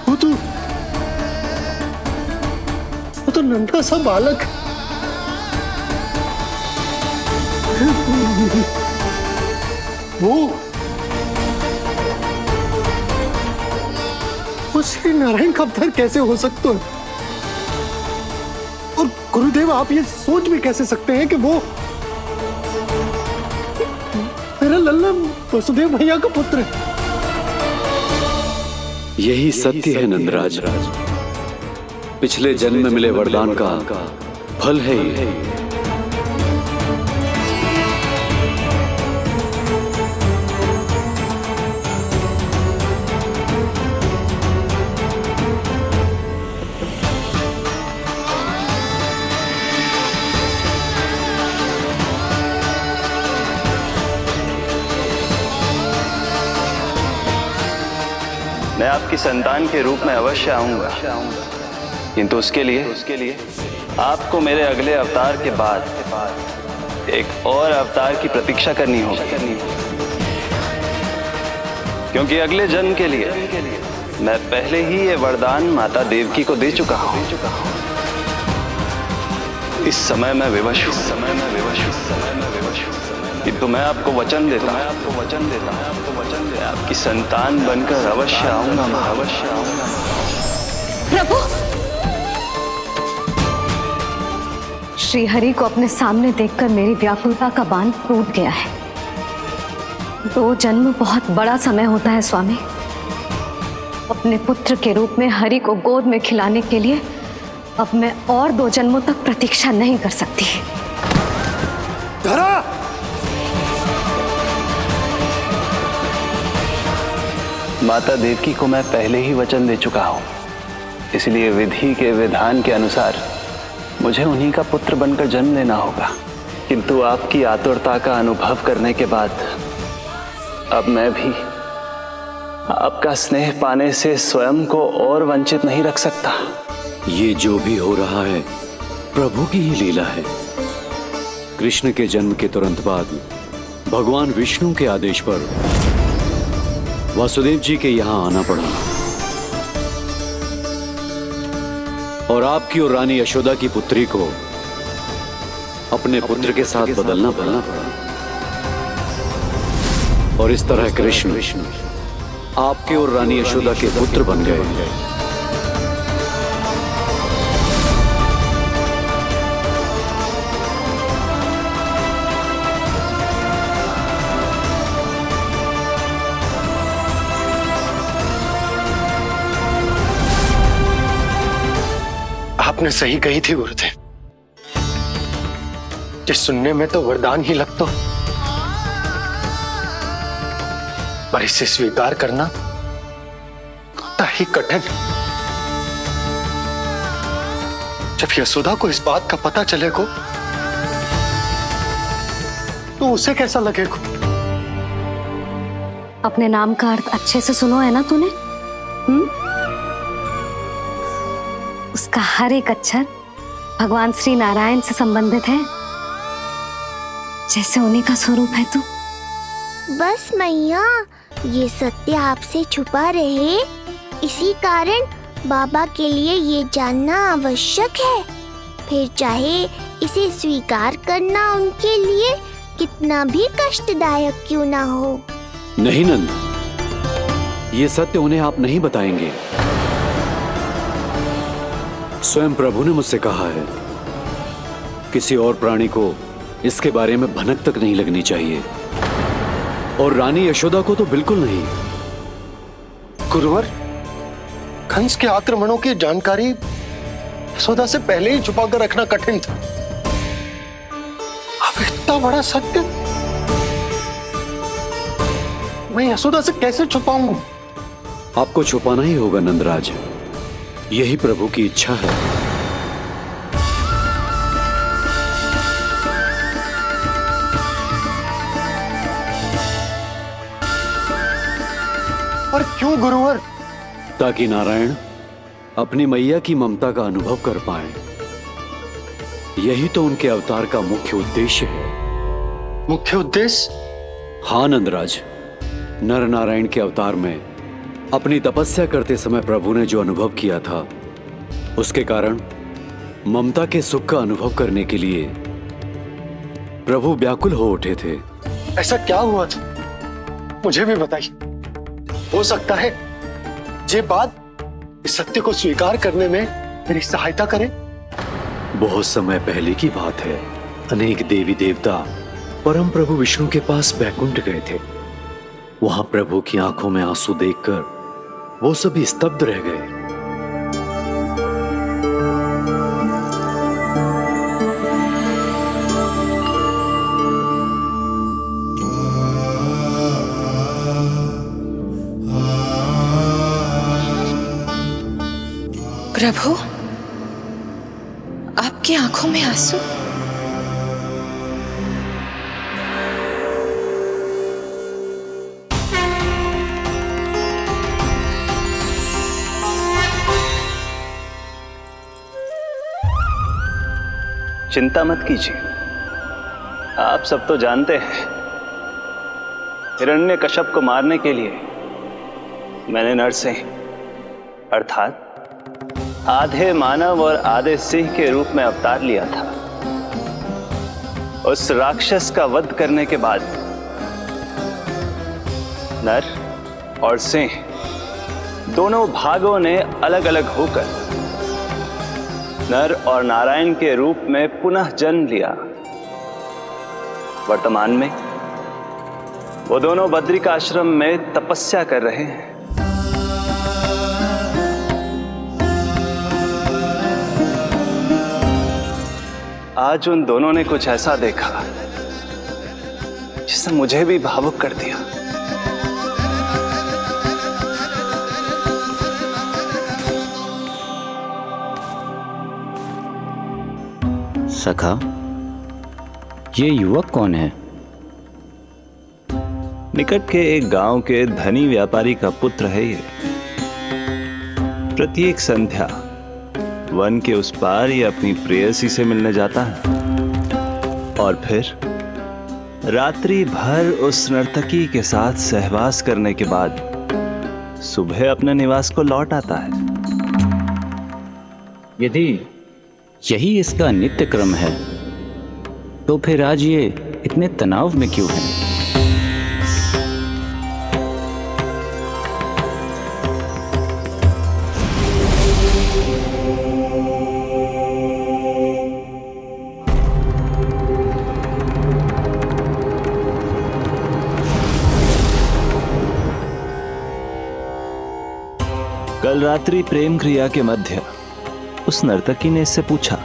Speaker 5: वो तो नन्हा सा बालक। वो श्री नारायण का अवतार कैसे हो सकता है? और गुरुदेव, आप ये सोच भी कैसे सकते हैं कि वो मेरा लल्ला वसुदेव भैया का पुत्र है?
Speaker 2: यही सत्य है नंदराज। पिछले जन्म में मिले वरदान का फल है ये।
Speaker 4: मैं आपकी संतान के रूप में अवश्य आऊंगा, किंतु उसके लिए आपको मेरे अगले अवतार के बाद एक और अवतार की प्रतीक्षा करनी होगी, क्योंकि अगले जन्म के लिए मैं पहले ही ये वरदान माता देवकी को दे चुका हूं। इस समय मैं विवश हूं, किंतु मैं आपको वचन देता हूं, आपकी संतान बनकर अवश्य आऊंगा,
Speaker 1: प्रभु, श्री हरि को अपने सामने देखकर मेरी व्याकुलता का बांध टूट गया है। 2 जन्म बहुत बड़ा समय होता है स्वामी। अपने पुत्र के रूप में हरि को गोद में खिलाने के लिए अब मैं और 2 जन्मों तक प्रतीक्षा नहीं कर सकती।
Speaker 5: धरा!
Speaker 4: माता देवकी को मैं पहले ही वचन दे चुका हूं, इसलिए विधि के विधान के अनुसार मुझे उन्हीं का पुत्र बनकर जन्म लेना होगा। किंतु आपकी आतुरता का अनुभव करने के बाद अब मैं भी आपका स्नेह पाने से स्वयं को और वंचित नहीं रख सकता।
Speaker 2: ये जो भी हो रहा है प्रभु की ही लीला है। कृष्ण के जन्म के तुरंत बाद भगवान विष्णु के आदेश पर वासुदेव जी के यहां आना पड़ा और आपकी और रानी यशोदा की पुत्री को अपने पुत्र के साथ बदलना पड़ा और इस तरह कृष्ण आपके और रानी यशोदा के पुत्र बन गए।
Speaker 5: आपने सही कही थी गुरुदेव। जिस सुनने में तो वरदान ही लगता, पर इसे स्वीकार करना उतना ही कठिन। जब यशोदा को इस बात का पता चलेगा तो उसे कैसा लगेगा?
Speaker 1: अपने नाम का अर्थ अच्छे से सुनो है ना तूने? उसका हर एक अक्षर भगवान श्री नारायण से संबंधित है, जैसे उन्हीं का स्वरूप है तू।
Speaker 3: बस मैया, ये सत्य आपसे छुपा रहे, इसी कारण बाबा के लिए ये जानना आवश्यक है। फिर चाहे इसे स्वीकार करना उनके लिए कितना भी कष्टदायक क्यों ना हो।
Speaker 2: नहीं नंद, ये सत्य उन्हें आप नहीं बताएंगे। स्वयं प्रभु ने मुझसे कहा है किसी और प्राणी को इसके बारे में भनक तक नहीं लगनी चाहिए, और रानी यशोदा को तो बिल्कुल नहीं।
Speaker 5: गुरुवर, कंस के आक्रमणों की जानकारी यशोदा से पहले ही छुपा कर रखना कठिन था। अब इतना बड़ा सत्य मैं यशोदा से कैसे छुपाऊंगा?
Speaker 2: आपको छुपाना ही होगा नंदराज, यही प्रभु की इच्छा है।
Speaker 5: पर क्यों गुरुवर?
Speaker 2: ताकि नारायण अपनी मैया की ममता का अनुभव कर पाए। यही तो उनके अवतार का मुख्य उद्देश्य है।
Speaker 5: मुख्य उद्देश्य?
Speaker 2: हाँ नंदराज, नर नारायण के अवतार में अपनी तपस्या करते समय प्रभु ने जो अनुभव किया था, उसके कारण ममता के सुख का अनुभव करने के लिए प्रभु व्याकुल हो उठे थे।
Speaker 5: ऐसा क्या हुआ था, मुझे भी बताइए। हो सकता है ये बात इस सत्य को स्वीकार करने में मेरी सहायता करे।
Speaker 2: बहुत समय पहले की बात है। अनेक देवी देवता परम प्रभु विष्णु के पास बैकुंठ गए थे। वहां प्रभु की आंखों में आंसू देखकर वो सभी स्तब्ध रह गए।
Speaker 6: प्रभु, आपकी आंखों में आंसू?
Speaker 4: चिंता मत कीजिए, आप सब तो जानते हैं हिरण्यकश्यप को मारने के लिए मैंने नरसिंह अर्थात आधे मानव और आधे सिंह के रूप में अवतार लिया था। उस राक्षस का वध करने के बाद नर और सिंह दोनों भागों ने अलग अलग होकर नर और नारायण के रूप में पुनः जन्म लिया। वर्तमान में वो दोनों बद्रिकाश्रम में तपस्या कर रहे हैं। आज उन दोनों ने कुछ ऐसा देखा जिसने मुझे भी भावुक कर दिया।
Speaker 12: सखा, ये युवक कौन है?
Speaker 4: निकट के एक गांव के धनी व्यापारी का पुत्र है ये। प्रत्येक संध्या वन के उस पार ये अपनी प्रेयसी से मिलने जाता है और फिर रात्रि भर उस नर्तकी के साथ सहवास करने के बाद सुबह अपने निवास को लौट आता है।
Speaker 12: यदि यही इसका नित्य क्रम है तो फिर आज ये इतने तनाव में क्यों है?
Speaker 4: कल रात्रि प्रेम क्रिया के मध्य उस नर्तकी ने इससे पूछा,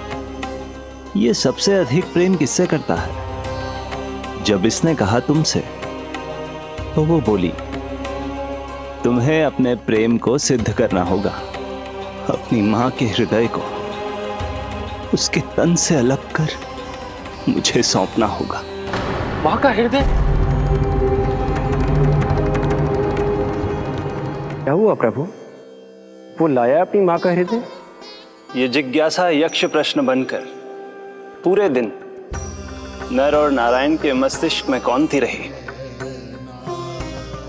Speaker 4: ये सबसे अधिक प्रेम किससे करता है? जब इसने कहा तुमसे, तो वो बोली, तुम्हें अपने प्रेम को सिद्ध करना होगा। अपनी मां के हृदय को उसके तन से अलग कर मुझे सौंपना होगा।
Speaker 5: मां का हृदय?
Speaker 13: क्या हुआ प्रभु? वो लाया अपनी मां का हृदय?
Speaker 4: ये जिज्ञासा यक्ष प्रश्न बनकर पूरे दिन नर और नारायण के मस्तिष्क में कौंधती रही।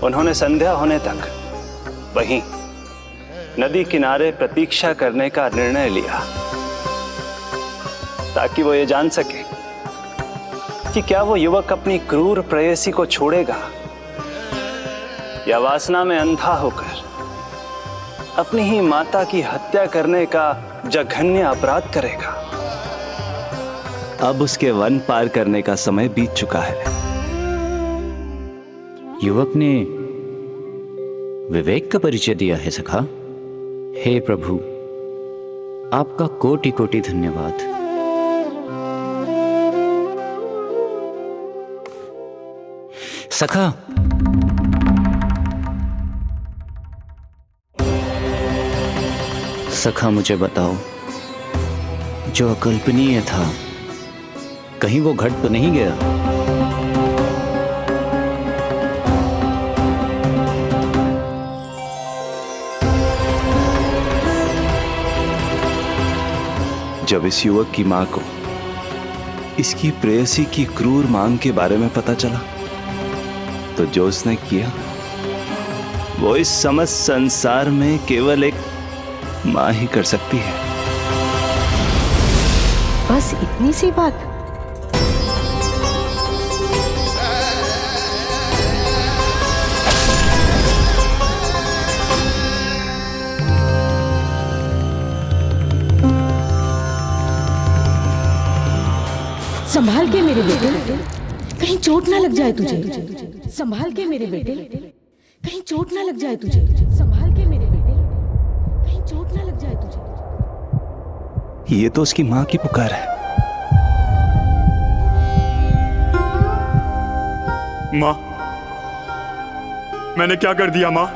Speaker 4: उन्होंने संध्या होने तक वहीं नदी किनारे प्रतीक्षा करने का निर्णय लिया ताकि वो ये जान सके कि क्या वो युवक अपनी क्रूर प्रेयसी को छोड़ेगा या वासना में अंधा होकर अपनी ही माता की हत्या करने का जघन्य अपराध करेगा। अब उसके वन पार करने का समय बीत चुका है।
Speaker 12: युवक ने विवेक का परिचय दिया है सखा। हे प्रभु, आपका कोटि कोटि धन्यवाद। सखा, सखा मुझे बताओ, जो अकल्पनीय था कहीं वो घट तो नहीं गया?
Speaker 4: जब इस युवक की मां को इसकी प्रेयसी की क्रूर मांग के बारे में पता चला तो जो उसने किया वो इस समस्त संसार में केवल एक मां ही कर सकती है।
Speaker 10: बस इतनी सी बात?
Speaker 11: संभाल के मेरे बेटे, कहीं चोट ना लग जाए तुझे। संभाल के मेरे बेटे, कहीं चोट ना लग जाए तुझे। संभाल के मेरे बेटे, कहीं चोट ना लग जाए तुझे।
Speaker 4: ये तो उसकी मां की पुकार है।
Speaker 9: मां, मैंने क्या कर दिया मां?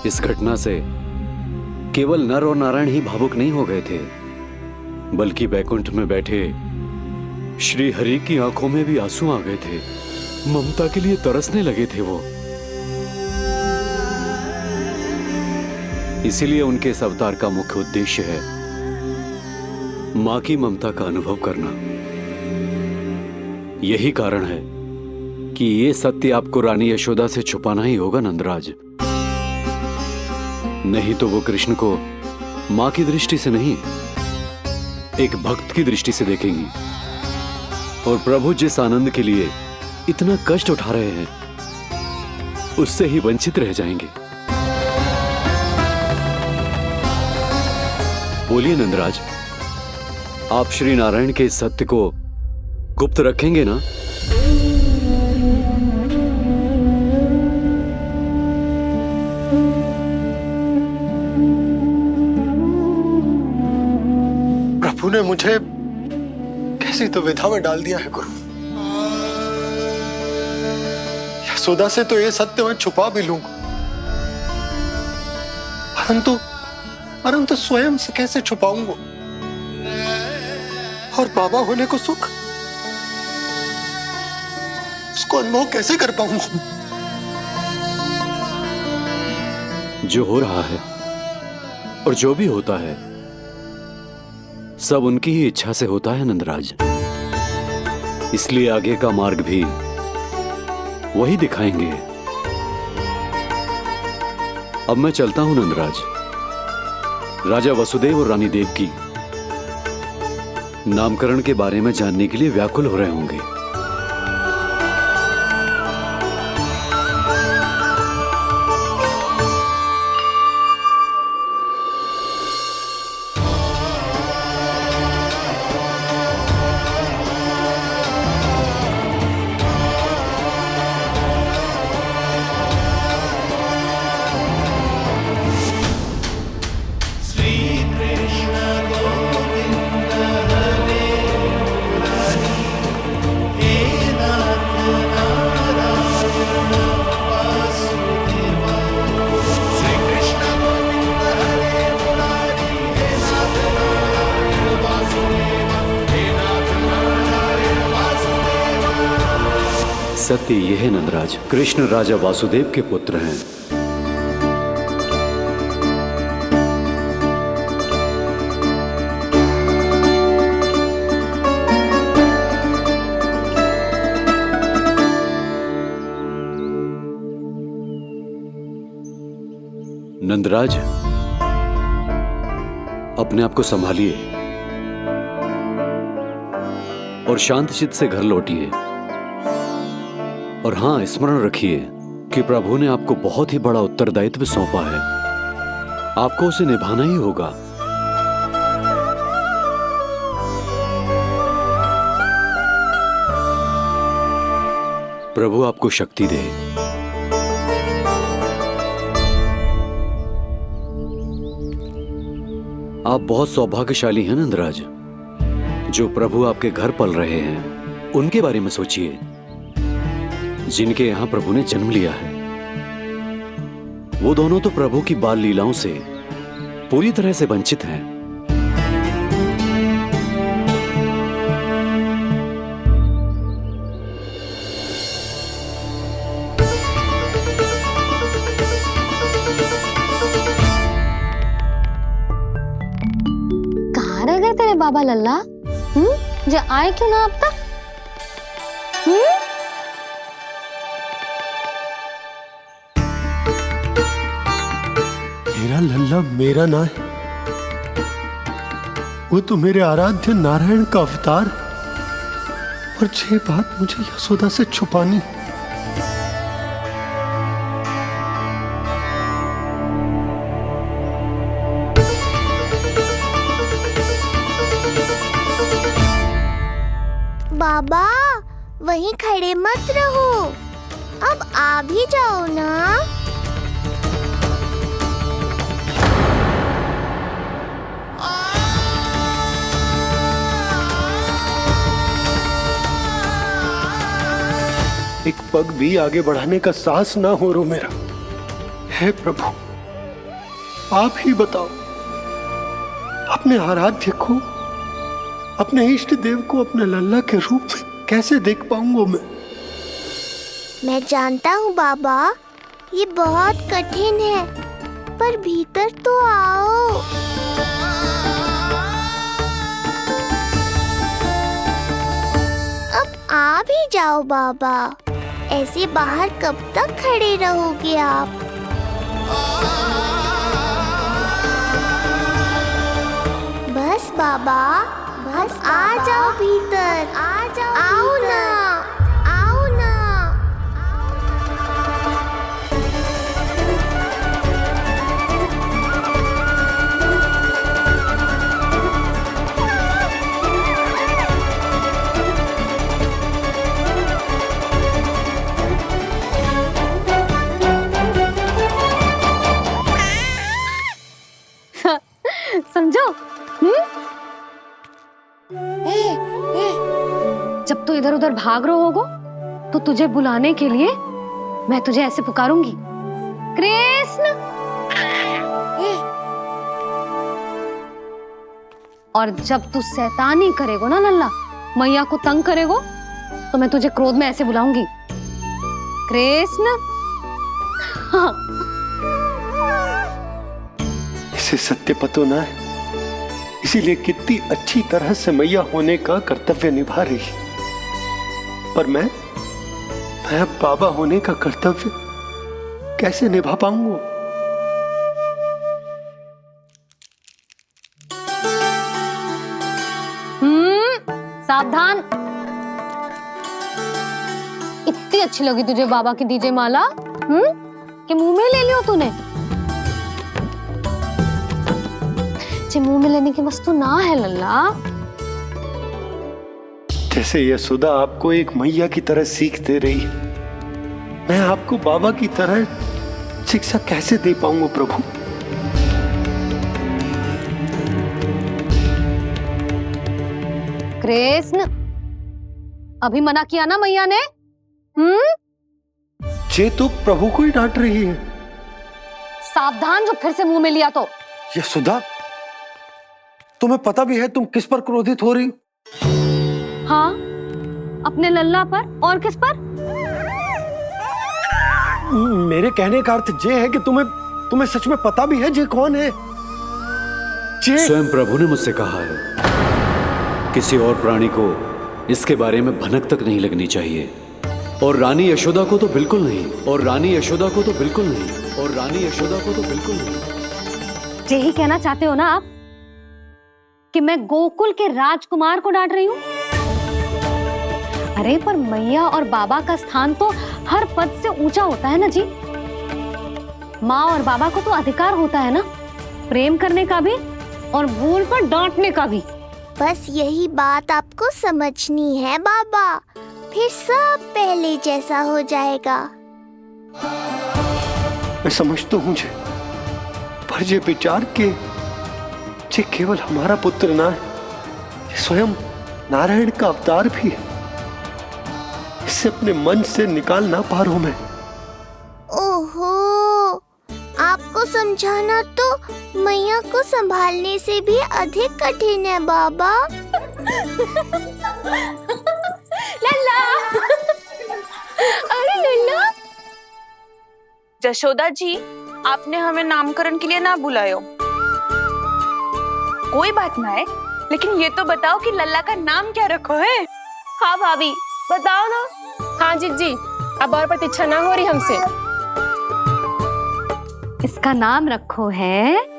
Speaker 2: इस घटना से केवल नर और नारायण ही भावुक नहीं हो गए थे, बल्कि बैकुंठ में बैठे श्री हरि की आंखों में भी आंसू आ गए थे। ममता के लिए तरसने लगे थे वो। इसीलिए उनके इस अवतार का मुख्य उद्देश्य है मां की ममता का अनुभव करना। यही कारण है कि ये सत्य आपको रानी यशोदा से छुपाना ही होगा नंदराज। नहीं तो वो कृष्ण को मां की दृष्टि से नहीं, एक भक्त की दृष्टि से देखेंगी, और प्रभु जिस आनंद के लिए इतना कष्ट उठा रहे हैं उससे ही वंचित रह जाएंगे। बोलिए नंदराज, आप श्री नारायण के इस सत्य को गुप्त रखेंगे ना?
Speaker 5: प्रभु ने मुझे कैसी दुविधा में डाल दिया है गुरु। यशोदा से तो ये सत्य मैं छुपा भी लूंगा, परंतु स्वयं से कैसे छुपाऊंगा? और बाबा होने को सुख, उसको अनुभव कैसे कर पाऊंगा?
Speaker 2: जो हो रहा है और जो भी होता है सब उनकी ही इच्छा से होता है नंदराज। इसलिए आगे का मार्ग भी वही दिखाएंगे। अब मैं चलता हूं नंदराज। राजा वसुदेव और रानी देवकी नामकरण के बारे में जानने के लिए व्याकुल हो रहे होंगे। सत्य ये है नंदराज, कृष्ण राजा वासुदेव के पुत्र हैं। नंदराज, अपने आप को संभालिए और शांत चित्त से घर लौटिए। और हां, स्मरण रखिए कि प्रभु ने आपको बहुत ही बड़ा उत्तरदायित्व सौंपा है, आपको उसे निभाना ही होगा। प्रभु आपको शक्ति दे। आप बहुत सौभाग्यशाली हैं नंदराज, जो प्रभु आपके घर पल रहे हैं। उनके बारे में सोचिए जिनके यहां प्रभु ने जन्म लिया है। वो दोनों तो प्रभु की बाल लीलाओं से पूरी तरह से वंचित हैं।
Speaker 1: कहाँ रह गए तेरे बाबा लल्ला? जो आए क्यों ना अब तक?
Speaker 5: मेरा लल्ला मेरा ना है, वो तो मेरे आराध्य नारायण का अवतार, और ये बात मुझे यशोदा से छुपानी।
Speaker 3: बाबा वहीं खड़े मत रहो, अब आ भी जाओ ना।
Speaker 5: एक पग भी आगे बढ़ाने का साहस ना हो रो मेरा। हे प्रभु, आप ही बताओ, अपने आराध्य को, अपने इष्ट देव को अपने लल्ला के रूप में कैसे देख पाऊंगा
Speaker 3: मैं जानता हूँ बाबा, ये बहुत कठिन है, पर भीतर तो आओ। अब आ भी जाओ बाबा, ऐसे बाहर कब तक खड़े रहोगे आप? बस बाबा, बस आ जाओ भीतर, आ जाओ, आओ ना, आओ ना।
Speaker 1: समझो? जब तू इधर उधर भाग रहा होगा तो तुझे बुलाने के लिए मैं तुझे ऐसे पुकारूंगी, कृष्ण। और जब तू शैतानी करेगो ना लल्ला, मैया को तंग करेगो, तो मैं तुझे क्रोध में ऐसे बुलाऊंगी, कृष्ण। हाँ।
Speaker 5: इसे सत्य पतो ना है, इसीलिए कितनी अच्छी तरह से मैया होने का कर्तव्य निभा रही है। पर मैं अब बाबा होने का कर्तव्य कैसे निभा पाऊंगा?
Speaker 1: सावधान। इतनी अच्छी लगी तुझे बाबा की दीजे माला, कि मुंह में ले लियो तूने? मुंह में लेने की वस्तु ना है लल्ला।
Speaker 5: जैसे यशोदा आपको एक मैया की तरह सीख दे रही है, मैं आपको बाबा की तरह शिक्षा कैसे दे पाऊंगा प्रभु?
Speaker 1: कृष्ण, अभी मना किया ना मैया ने?
Speaker 5: ये तो प्रभु को ही डांट रही है।
Speaker 1: सावधान, जो फिर से मुंह में लिया तो।
Speaker 5: यशोदा, तुम्हें पता भी है तुम किस पर क्रोधित हो रही?
Speaker 1: हाँ, अपने लल्ला पर। और किस पर?
Speaker 5: मेरे कहने का अर्थ ये है कि तुम्हें सच में पता भी है जे कौन है?
Speaker 2: स्वयं प्रभु ने मुझसे कहा है किसी और प्राणी को इसके बारे में भनक तक नहीं लगनी चाहिए, और रानी यशोदा को तो बिल्कुल नहीं, और रानी यशोदा को तो बिल्कुल नहीं, और रानी यशोदा को तो बिल्कुल नहीं।
Speaker 1: यही कहना चाहते हो ना आप कि मैं गोकुल के राजकुमार को डांट रही हूँ? अरे पर मैया और बाबा का स्थान तो हर पद से ऊंचा होता है ना जी। माँ और बाबा को तो अधिकार होता है ना प्रेम करने का भी और भूल पर डांटने का भी।
Speaker 3: बस यही बात आपको समझनी है बाबा, फिर सब पहले जैसा हो जाएगा।
Speaker 5: मैं समझता हूँ जे, पर ये विचार के जे केवल हमारा पुत्र ना है, ये स्वयं नारायण का अवतार भी है, इसे अपने मन से निकाल ना पा रहा हूं मैं।
Speaker 3: ओहो, आपको समझाना तो मैया को संभालने से भी अधिक कठिन है बाबा।
Speaker 6: लल्ला, अरे लल्ला।
Speaker 14: जशोदा जी, आपने हमें नामकरण के लिए ना बुलायो। कोई बात ना है, लेकिन ये तो बताओ कि लल्ला का नाम क्या रखो है?
Speaker 6: हाँ भाभी, बताओ ना। हाँ जी, अब और प्रतीक्षा ना हो रही हमसे।
Speaker 1: इसका नाम रखो है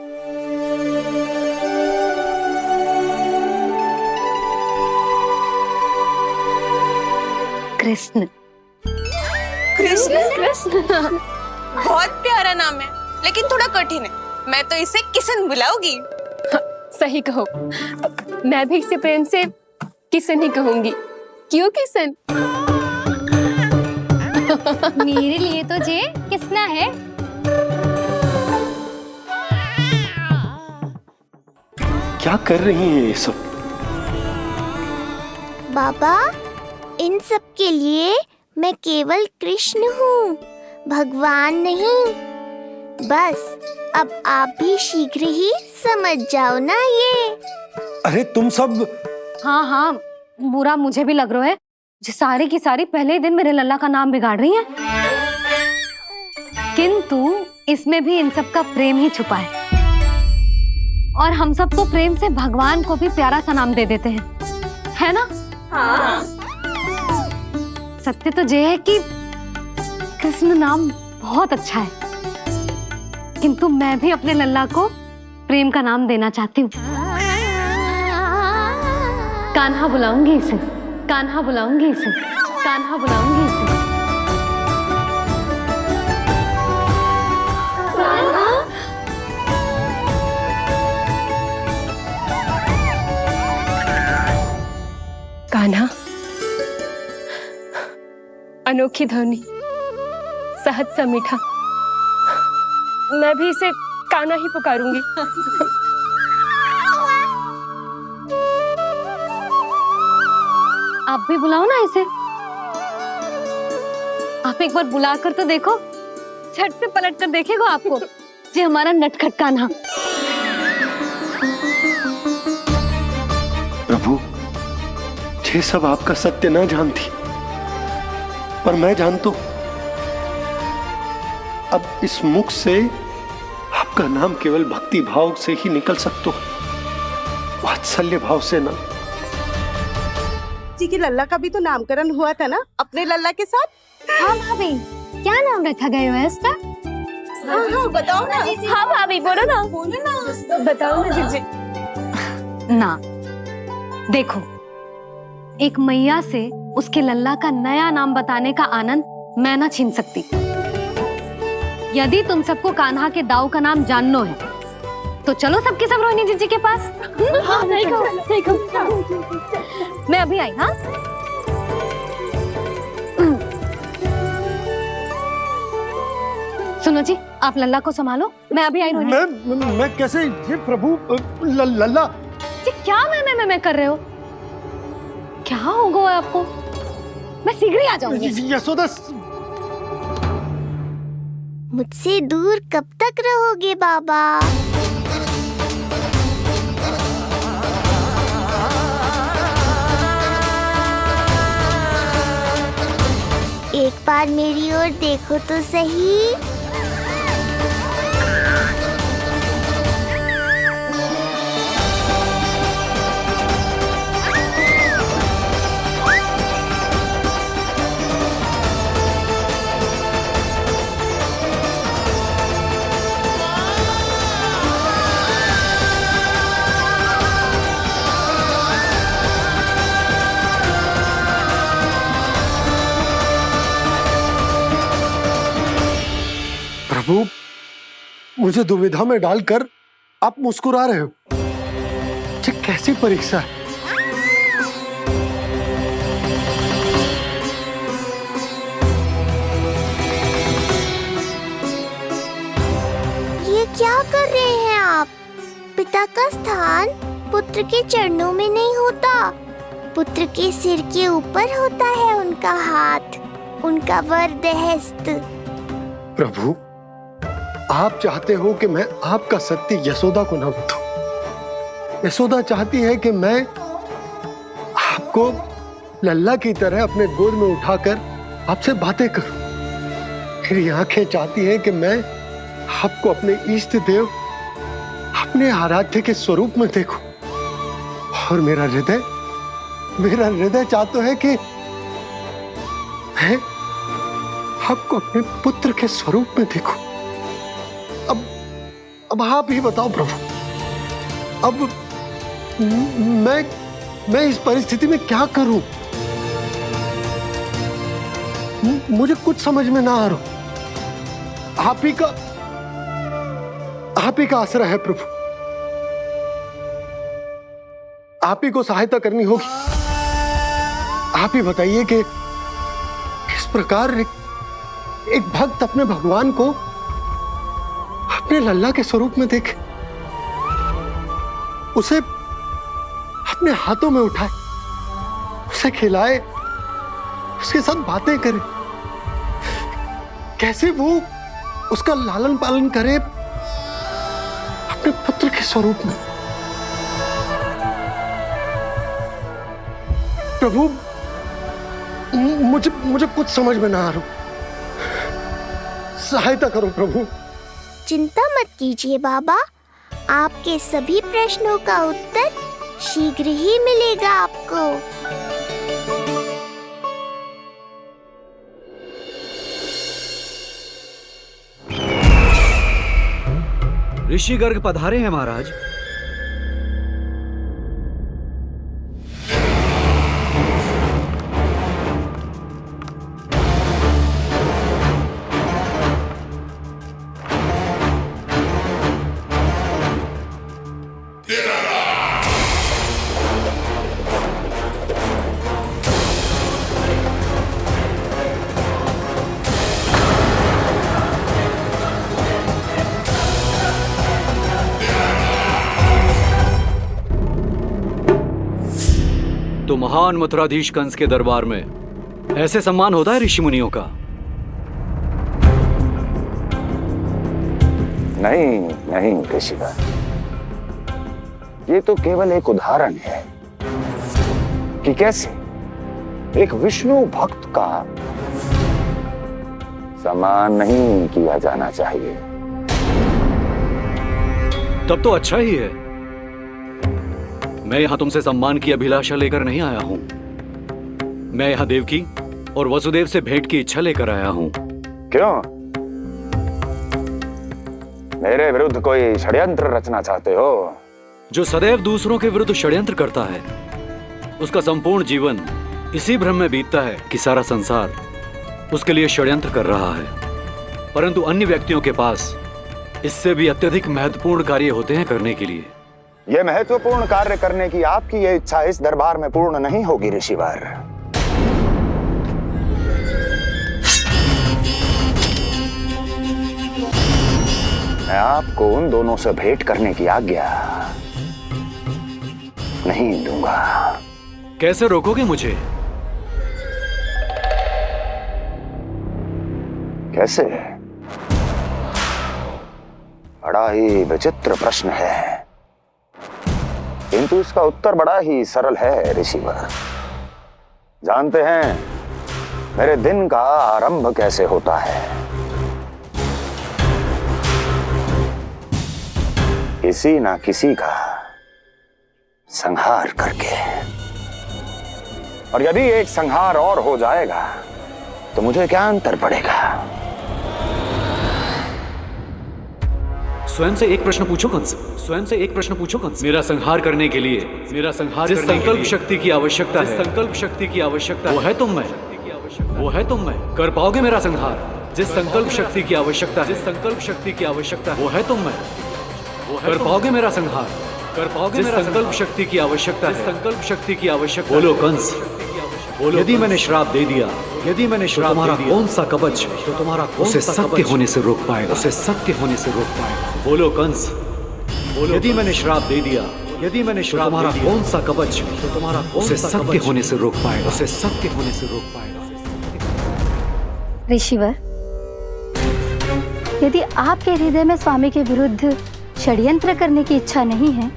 Speaker 1: कृष्ण।
Speaker 14: कृष्ण बहुत प्यारा नाम है, लेकिन थोड़ा कठिन है। मैं तो इसे किशन बुलाऊंगी।
Speaker 6: सही कहो, मैं भी इसे प्रेम से किशन ही कहूंगी। क्यों किशन?
Speaker 1: मेरे लिए तो जे किसना है।
Speaker 5: क्या कर रही हैं ये सब?
Speaker 3: बाबा, इन सब के लिए मैं केवल कृष्ण हूँ, भगवान नहीं। बस अब आप भी शीघ्र ही समझ जाओ ना ये।
Speaker 5: अरे तुम सब।
Speaker 1: हाँ, बुरा मुझे भी लग रहा है, जो सारी की सारी पहले ही दिन मेरे लल्ला का नाम बिगाड़ रही हैं। किंतु इसमें भी इन सब का प्रेम ही छुपा है, और हम सब तो प्रेम से भगवान को भी प्यारा सा नाम दे देते हैं, है ना?
Speaker 14: हाँ।
Speaker 1: सत्य तो ये है कि कृष्ण नाम बहुत अच्छा है, किंतु मैं भी अपने लल्ला को प्रेम का नाम देना चाहती हूँ। कान्हा बुलाऊंगी इसे, कान्हा बुलाऊंगी इसे, कान्हा बुलाऊंगी इसे।
Speaker 6: कान्हा, अनोखी ध्वनि, सहज सा मीठा, मैं भी इसे कान्हा ही पुकारूंगी।
Speaker 1: आप भी बुलाओ ना इसे। आप एक बार बुलाकर तो देखो, झट से पलट कर देखेगा आपको ये हमारा नटखट कान्हा।
Speaker 5: प्रभु, ये सब आपका सत्य ना जानती, पर मैं जानता हूं। अब इस मुख से आपका नाम केवल भक्ति भाव से ही निकल सकता है, वात्सल्य भाव से ना।
Speaker 15: जी की लल्ला का भी तो नामकरण हुआ था ना अपने लल्ला के साथ।
Speaker 1: हाँ भाभी, क्या नाम रखा गया है इसका?
Speaker 15: हाँ, बताओ ना।
Speaker 6: हाँ भाभी, बोलो ना, बताओ ना जी।
Speaker 1: ना, देखो, एक मैया से उसके लल्ला का नया नाम बताने का आनंद मैं ना छीन सकती। यदि तुम सबको कान्हा के दाऊ का नाम जानना है तो चलो सबके सब रोहिणी जीजी के पास।
Speaker 6: हाँ, सही कहो।
Speaker 1: मैं अभी आई। हाँ, सुनो जी, आप लल्ला को संभालो, मैं अभी आई।
Speaker 5: मैं कैसे? ये प्रभु, लल्ला
Speaker 1: जी क्या मैं कर रहे हो? क्या हो गया आपको? मैं शीघ्र ही आ जाऊंगी।
Speaker 5: यशोदा,
Speaker 3: मुझसे दूर कब तक रहोगे बाबा? एक बार मेरी ओर देखो तो सही।
Speaker 5: प्रभु, मुझे दुविधा में डालकर आप मुस्कुरा रहे हो। ये कैसी परीक्षा है?
Speaker 3: ये क्या कर रहे हैं आप? पिता का स्थान पुत्र के चरणों में नहीं होता, पुत्र के सिर के ऊपर होता है उनका हाथ, उनका वरदहस्त।
Speaker 5: प्रभु, आप चाहते हो कि मैं आपका सत्य यशोदा को न बताऊं। यशोदा चाहती है कि मैं आपको लल्ला की तरह अपने गोद में उठाकर आपसे बातें करूं। मेरी आंखें चाहती हैं कि मैं आपको अपने इष्ट देव, अपने आराध्य के स्वरूप में देखूं। और मेरा हृदय चाहता है कि मैं आपको अपने पुत्र के स्वरूप में देखूं। अब आप ही बताओ प्रभु, अब मैं इस परिस्थिति में क्या करूं? मुझे कुछ समझ में ना आ रहा। आप ही का आश्रय है प्रभु। आप ही को सहायता करनी होगी। आप ही बताइए कि किस प्रकार एक भक्त अपने भगवान को अपने लल्ला के स्वरूप में देखे, उसे अपने हाथों में उठाए, उसे खिलाए, उसके साथ बातें करे, कैसे वो उसका लालन पालन करे अपने पुत्र के स्वरूप में। प्रभु, मुझे कुछ समझ में ना आ रहा। सहायता करो प्रभु।
Speaker 3: चिंता मत कीजिए बाबा, आपके सभी प्रश्नों का उत्तर शीघ्र ही मिलेगा आपको।
Speaker 2: ऋषि गर्ग पधारे हैं महाराज। तो महान मथुराधीश कंस के दरबार में ऐसे सम्मान होता है ऋषि मुनियों का?
Speaker 9: नहीं ऋषिवर, ये तो केवल एक उदाहरण है कि कैसे एक विष्णु भक्त का सम्मान नहीं किया जाना चाहिए।
Speaker 2: तब तो अच्छा ही है। मैं यहां तुमसे सम्मान की अभिलाषा लेकर नहीं आया हूं। मैं यहां देवकी और वसुदेव से भेंट की इच्छा लेकर आया हूं।
Speaker 9: क्यों? मेरे विरुद्ध कोई षड्यंत्र रचना चाहते हो?
Speaker 2: जो सदैव दूसरों के विरुद्ध षड्यंत्र करता है, उसका संपूर्ण जीवन इसी भ्रम में बीतता है कि सारा संसार उसके लिए षड्यंत्र कर रहा है। परंतु अन्य व्यक्तियों के पास इससे भी अत्यधिक महत्वपूर्ण कार्य होते हैं करने के लिए।
Speaker 9: यह महत्वपूर्ण कार्य करने की आपकी यह इच्छा इस दरबार में पूर्ण नहीं होगी ऋषिवर। मैं आपको उन दोनों से भेंट करने की आज्ञा नहीं दूंगा।
Speaker 2: कैसे रोकोगे मुझे?
Speaker 9: कैसे? बड़ा ही विचित्र प्रश्न है, किंतु इसका उत्तर बड़ा ही सरल है ऋषिवर। जानते हैं, मेरे दिन का आरंभ कैसे होता है। किसी ना किसी का संहार करके। और यदि एक संहार और हो जाएगा तो मुझे क्या अंतर पड़ेगा।
Speaker 2: स्वयं से एक प्रश्न पूछो कंस, स्वयं से एक प्रश्न पूछो कंस। मेरा संहार करने के लिए, मेरा संहार जिस संकल्प शक्ति की आवश्यकता है, संकल्प शक्ति की आवश्यकता वो है तुम में, वो है तुम में। कर पाओगे मेरा संहार? जिस संकल्प शक्ति की आवश्यकता, जिस संकल्प शक्ति की आवश्यकता वो है तुम में, वो कर पाओगे मेरा संहार? कर पाओगे मेरा संकल्प शक्ति की आवश्यकता है, संकल्प शक्ति की आवश्यकता। बोलो कंस, बोलो। यदि मैंने श्राप दे दिया, यदि मैंने श्राप दे दिया, कौन सा कवच तो तुम्हारा उसे सत्य होने से रोक पाएगा, उसे सत्य होने से रोक पाएगा। बोलो कंस, बोलो। यदि मैंने श्राप दे दिया, यदि मैंने श्राप तुम्हारा कौन सा कवच तो तुम्हारा उसे सत्य होने से रोक पाएगा, उसे सत्य होने से रोक पाएगा।
Speaker 16: ऋषिवर, यदि आपके हृदय में स्वामी के विरुद्ध षड्यंत्र करने की इच्छा नहीं है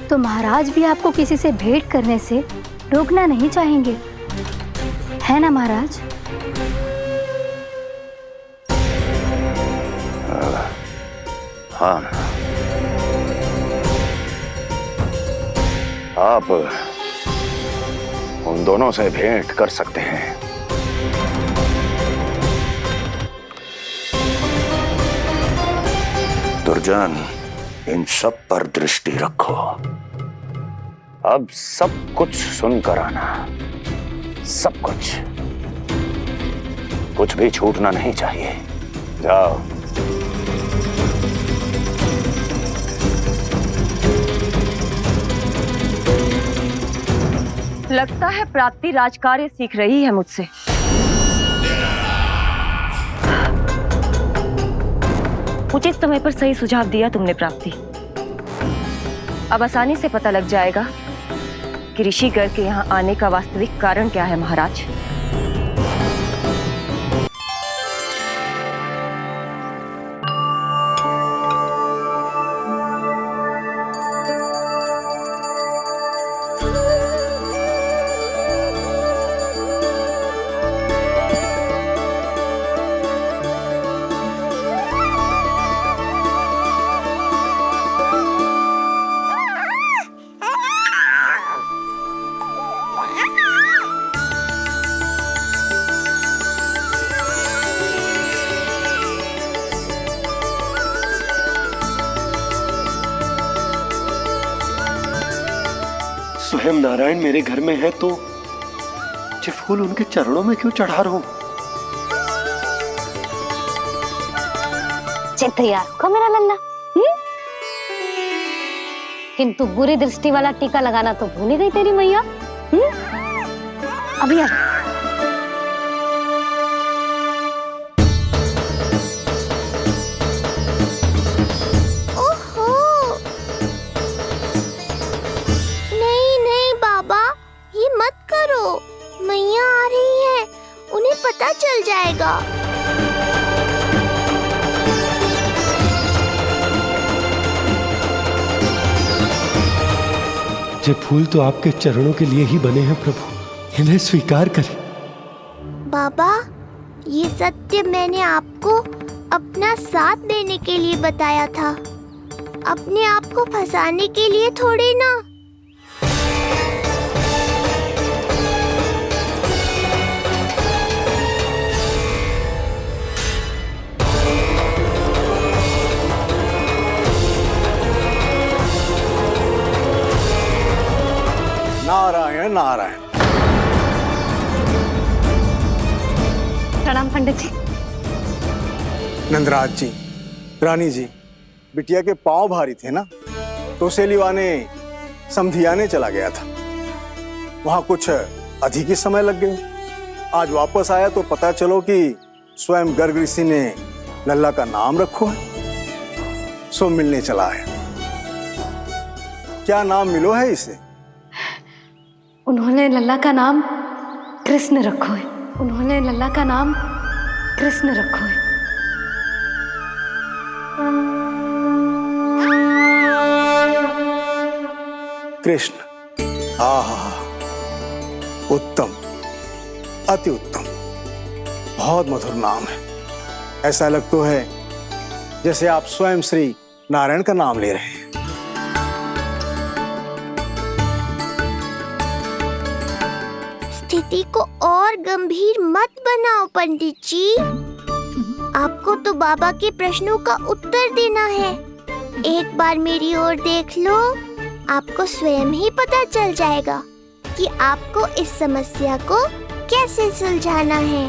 Speaker 16: तो महाराज भी आपको किसी से भेंट करने से रोकना नहीं चाहेंगे, है ना महाराज?
Speaker 9: हाँ, आप उन दोनों से भेंट कर सकते हैं। दुर्जन, इन सब पर दृष्टि रखो। अब सब कुछ सुनकर आना, सब कुछ भी छूटना नहीं चाहिए। जाओ।
Speaker 10: लगता है प्राप्ति राजकार्य सीख रही है मुझसे। उचित समय पर सही सुझाव दिया तुमने प्राप्ति। अब आसानी से पता लग जाएगा कि ऋषिगढ़ के यहाँ आने का वास्तविक कारण क्या है महाराज।
Speaker 5: स्वयं नारायण मेरे घर में है तो ये फूल उनके चरणों में क्यों चढ़ा रहा हूं?
Speaker 1: तैयार होगा मेरा लल्ला। किंतु बुरी दृष्टि वाला टीका लगाना तो भूल ही गई तेरी मैया। अभी
Speaker 3: मैया आ रही है, उन्हें पता चल जाएगा।
Speaker 5: ये फूल तो आपके चरणों के लिए ही बने हैं प्रभु, इन्हें स्वीकार करें।
Speaker 3: बाबा, ये सत्य मैंने आपको अपना साथ देने के लिए बताया था, अपने आप को फंसाने के लिए थोड़ी ना।
Speaker 9: नारायण नारायण।
Speaker 1: प्रणाम पंडित जी।
Speaker 17: नंदराज जी, रानी जी, बिटिया के पांव भारी थे ना, तो उसे लिवाने समधियाने चला गया था। वहां कुछ अधिक ही समय लग गया। आज वापस आया तो पता चलो कि स्वयं गर्ग ऋषि ने लल्ला का नाम रखो है, सो मिलने चला है। क्या नाम मिलो है इसे?
Speaker 1: उन्होंने लल्ला का नाम कृष्ण रखो है। उन्होंने लल्ला का नाम कृष्ण रखो है।
Speaker 17: कृष्ण। आहा, उत्तम, अति उत्तम। बहुत मधुर नाम है। ऐसा लग तो है जैसे आप स्वयं श्री नारायण का नाम ले रहे हैं।
Speaker 3: स्थिति को और गंभीर मत बनाओ पंडित जी। आपको तो बाबा के प्रश्नों का उत्तर देना है। एक बार मेरी ओर देख लो, आपको स्वयं ही पता चल जाएगा कि आपको इस समस्या को कैसे सुलझाना है।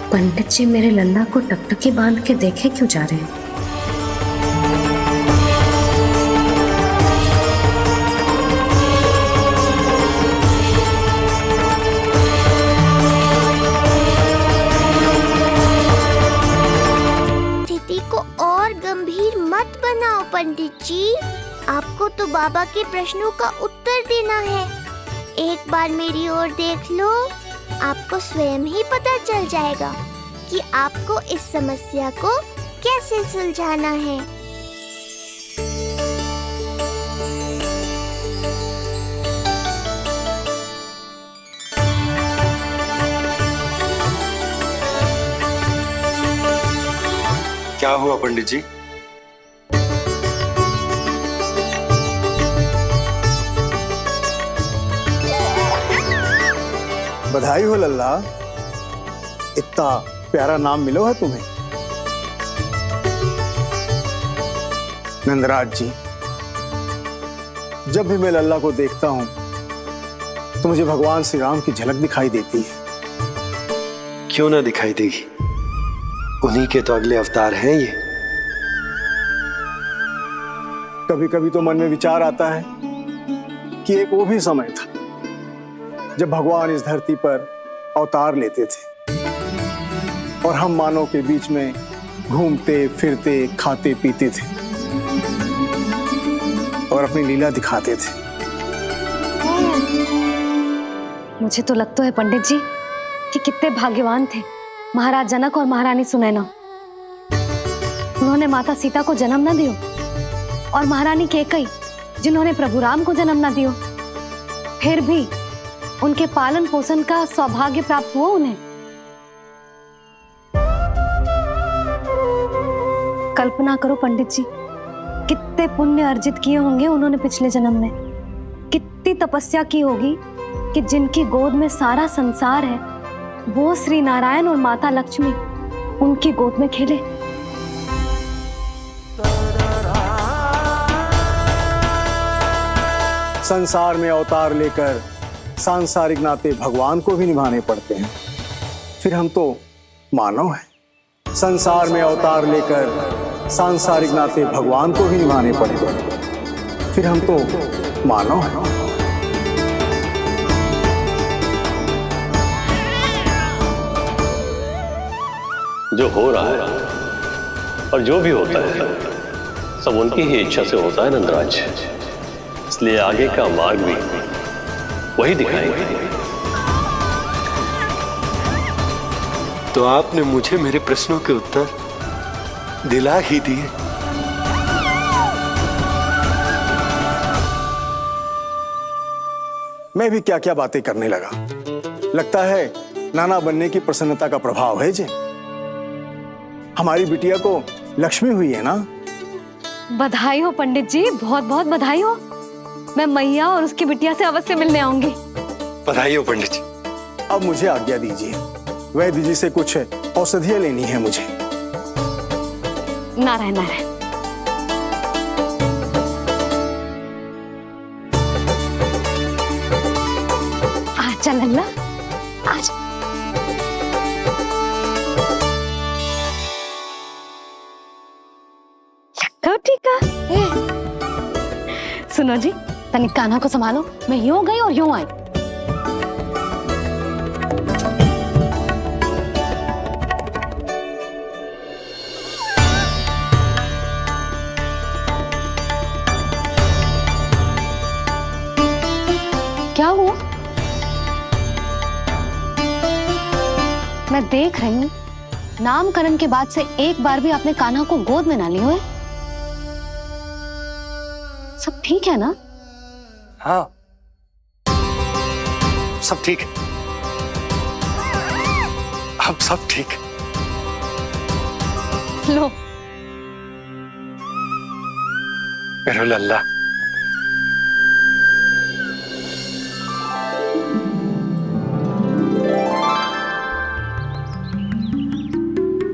Speaker 1: पंडित जी मेरे लल्ला को टकटकी बांध के देखे क्यों जा रहे हैं?
Speaker 3: स्थिति को और गंभीर मत बनाओ पंडित जी। आपको तो बाबा के प्रश्नों का उत्तर देना है। एक बार मेरी ओर देख लो, आपको स्वयं ही पता चल जाएगा कि आपको इस समस्या को कैसे सुलझाना है।
Speaker 5: क्या हुआ पंडित जी?
Speaker 17: बधाई हो लल्ला, इतना प्यारा नाम मिलो है तुम्हें। नंदराज जी, जब भी मैं लल्ला को देखता हूं तो मुझे भगवान श्री राम की झलक दिखाई देती है।
Speaker 5: क्यों ना दिखाई देगी, उन्हीं के तो अगले अवतार हैं ये।
Speaker 17: कभी कभी तो मन में विचार आता है कि एक वो भी समय था जब भगवान इस धरती पर अवतार लेते थे और हम मानव के बीच में घूमते फिरते खाते पीते थे और अपनी लीला दिखाते थे।
Speaker 1: मुझे तो लगता है पंडित जी कि कितने भाग्यवान थे महाराज जनक और महारानी सुनैना। उन्होंने माता सीता को जन्म न दियो और महारानी कैकई जिन्होंने प्रभु राम को जन्म न दियो, फिर भी उनके पालन पोषण का सौभाग्य प्राप्त हुआ उन्हें। कल्पना करो पंडित जी, कितने पुण्य अर्जित किए होंगे उन्होंने पिछले जन्म में। कितनी तपस्या की होगी कि जिनकी गोद में सारा संसार है वो श्री नारायण और माता लक्ष्मी उनकी गोद में खेले।
Speaker 17: संसार में अवतार लेकर सांसारिक नाते भगवान को भी निभाने पड़ते हैं, फिर हम तो मानव हैं। संसार में अवतार लेकर सांसारिक नाते भगवान को भी निभाने पड़ते हैं, फिर हम तो मानव हैं।
Speaker 18: जो हो रहा है और जो भी होता है सब उनकी ही इच्छा से होता है नंदराज, इसलिए आगे का मार्ग भी वही दिखाएंगे।
Speaker 5: तो आपने मुझे मेरे प्रश्नों के उत्तर दिला ही दिए।
Speaker 17: मैं भी क्या क्या बातें करने लगा। लगता है नाना बनने की प्रसन्नता का प्रभाव है जी। हमारी बिटिया को लक्ष्मी हुई है ना।
Speaker 1: बधाई हो पंडित जी, बहुत बहुत बधाई हो। मैं मैया और उसकी बिटिया से अवश्य मिलने आऊंगी।
Speaker 5: बधाई हो पंडित जी।
Speaker 17: अब मुझे आज्ञा दीजिए, वैद्य जी से कुछ औषधियां लेनी है मुझे।
Speaker 1: नारायण नारायण। आजा लल्ला, आजा। ठीक है। सुनो जी, तनिक कान्हा को संभालो, मैं यूं गई और यूं आई। क्या हुआ? मैं देख रही हूँ नामकरण के बाद से एक बार भी आपने कान्हा को गोद में ना लिया है। सब ठीक है ना?
Speaker 9: हाँ, सब ठीक है। अब सब ठीक है।
Speaker 1: लो
Speaker 9: मेरा लल्ला।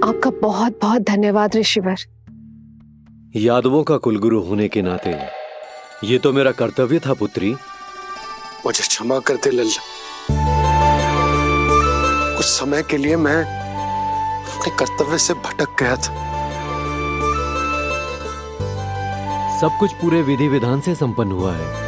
Speaker 6: आपका बहुत बहुत धन्यवाद ऋषिवर।
Speaker 2: यादवों का कुलगुरु होने के नाते ये तो मेरा कर्तव्य था पुत्री।
Speaker 5: मुझे क्षमा कर दे लल्ला, कुछ समय के लिए मैं अपने कर्तव्य से भटक गया था।
Speaker 2: सब कुछ पूरे विधि विधान से संपन्न हुआ है।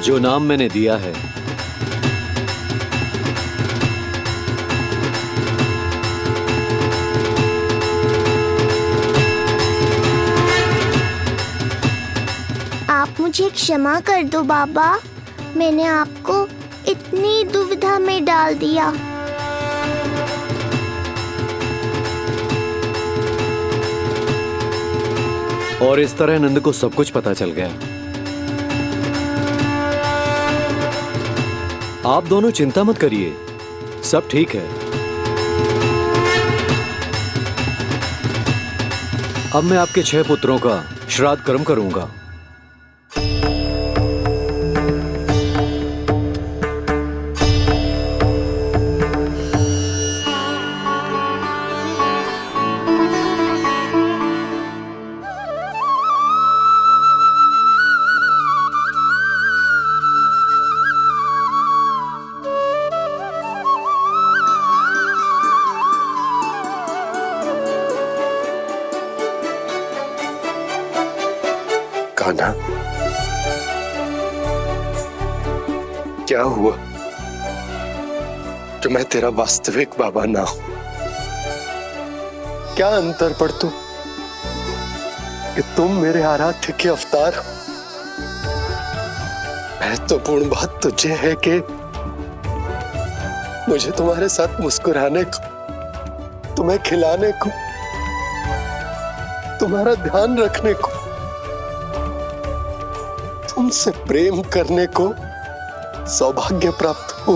Speaker 2: जो नाम मैंने दिया है
Speaker 3: आप मुझे क्षमा कर दो बाबा, मैंने आपको इतनी दुविधा में डाल दिया।
Speaker 2: और इस तरह नंद को सब कुछ पता चल गया। आप दोनों चिंता मत करिए, सब ठीक है। अब मैं आपके 6 पुत्रों का श्राद्ध कर्म करूंगा।
Speaker 5: कान्हा, क्या हुआ जो मैं तेरा वास्तविक बाबा ना हूं? क्या अंतर पड़ तू कि तुम मेरे आराध्य के अवतार हो? महत्वपूर्ण बात तुझे है कि मुझे तुम्हारे साथ मुस्कुराने को, तुम्हें खिलाने को, तुम्हारा ध्यान रखने को, तुमसे प्रेम करने को सौभाग्य प्राप्त हो।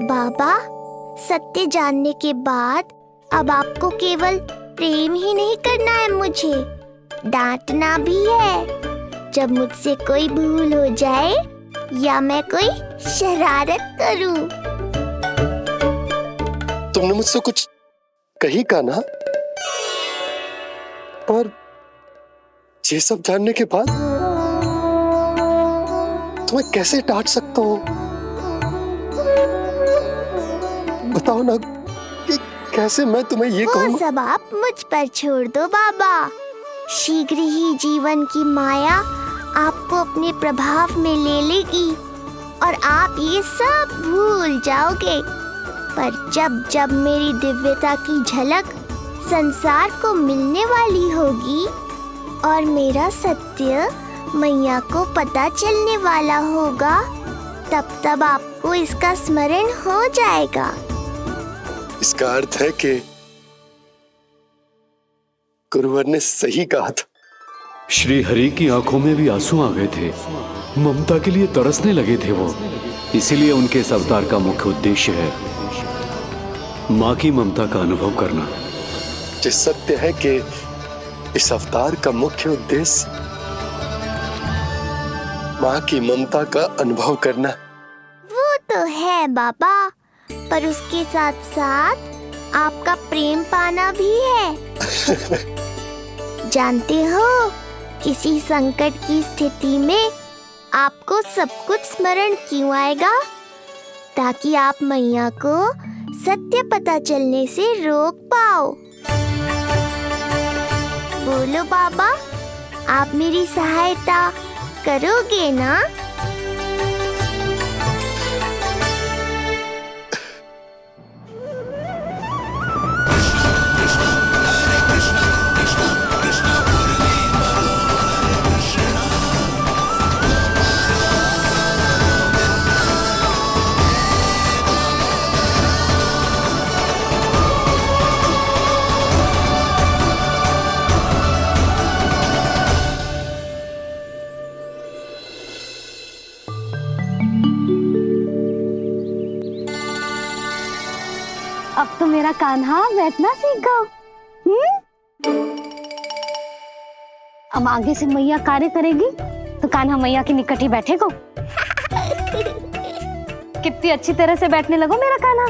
Speaker 3: बाबा, सत्य जानने के बाद अब आपको केवल प्रेम ही नहीं करना है, मुझे डांटना भी है जब मुझसे कोई भूल हो जाए या मैं कोई शरारत करूं।
Speaker 5: तुमने मुझसे कुछ कही कान्हा, पर ये सब जानने के बाद तुम्हें कैसे डांट सकता हूं? बताओ ना कि कैसे मैं तुम्हें ये कहूं?
Speaker 3: वो सब आप मुझ पर छोड़ दो बाबा। शीघ्र ही जीवन की माया आपको अपने प्रभाव में ले लेगी और आप ये सब भूल जाओगे। पर जब जब मेरी दिव्यता की झलक संसार को मिलने वाली होगी और मेरा सत्य मैया को पता चलने वाला होगा, तब तब आपको इसका स्मरण हो जाएगा।
Speaker 5: इसका अर्थ है कि गुरुवर ने सही कहा था।
Speaker 2: श्री हरि की आंखों में भी आंसू आ गए थे, ममता के लिए तरसने लगे थे वो। इसीलिए उनके इस अवतार का मुख्य उद्देश्य है माँ की ममता का अनुभव करना।
Speaker 5: जो सत्य है कि इस अवतार का मुख्य उद्देश्य माँ की ममता का अनुभव करना।
Speaker 3: वो तो है बाबा, पर उसके साथ साथ आपका प्रेम पाना भी है। जानते हो, किसी संकट की स्थिति में आपको सब कुछ स्मरण क्यों आएगा? ताकि आप मैया को सत्य पता चलने से रोक पाओ। बोलो बाबा, आप मेरी सहायता करोगे ना?
Speaker 1: अब तो मेरा कान्हा बैठना सीख गया। अब आगे से मैया कार्य करेगी तो कान्हा मैया के निकट ही बैठेगा। कितनी अच्छी तरह से बैठने लगो मेरा कान्हा।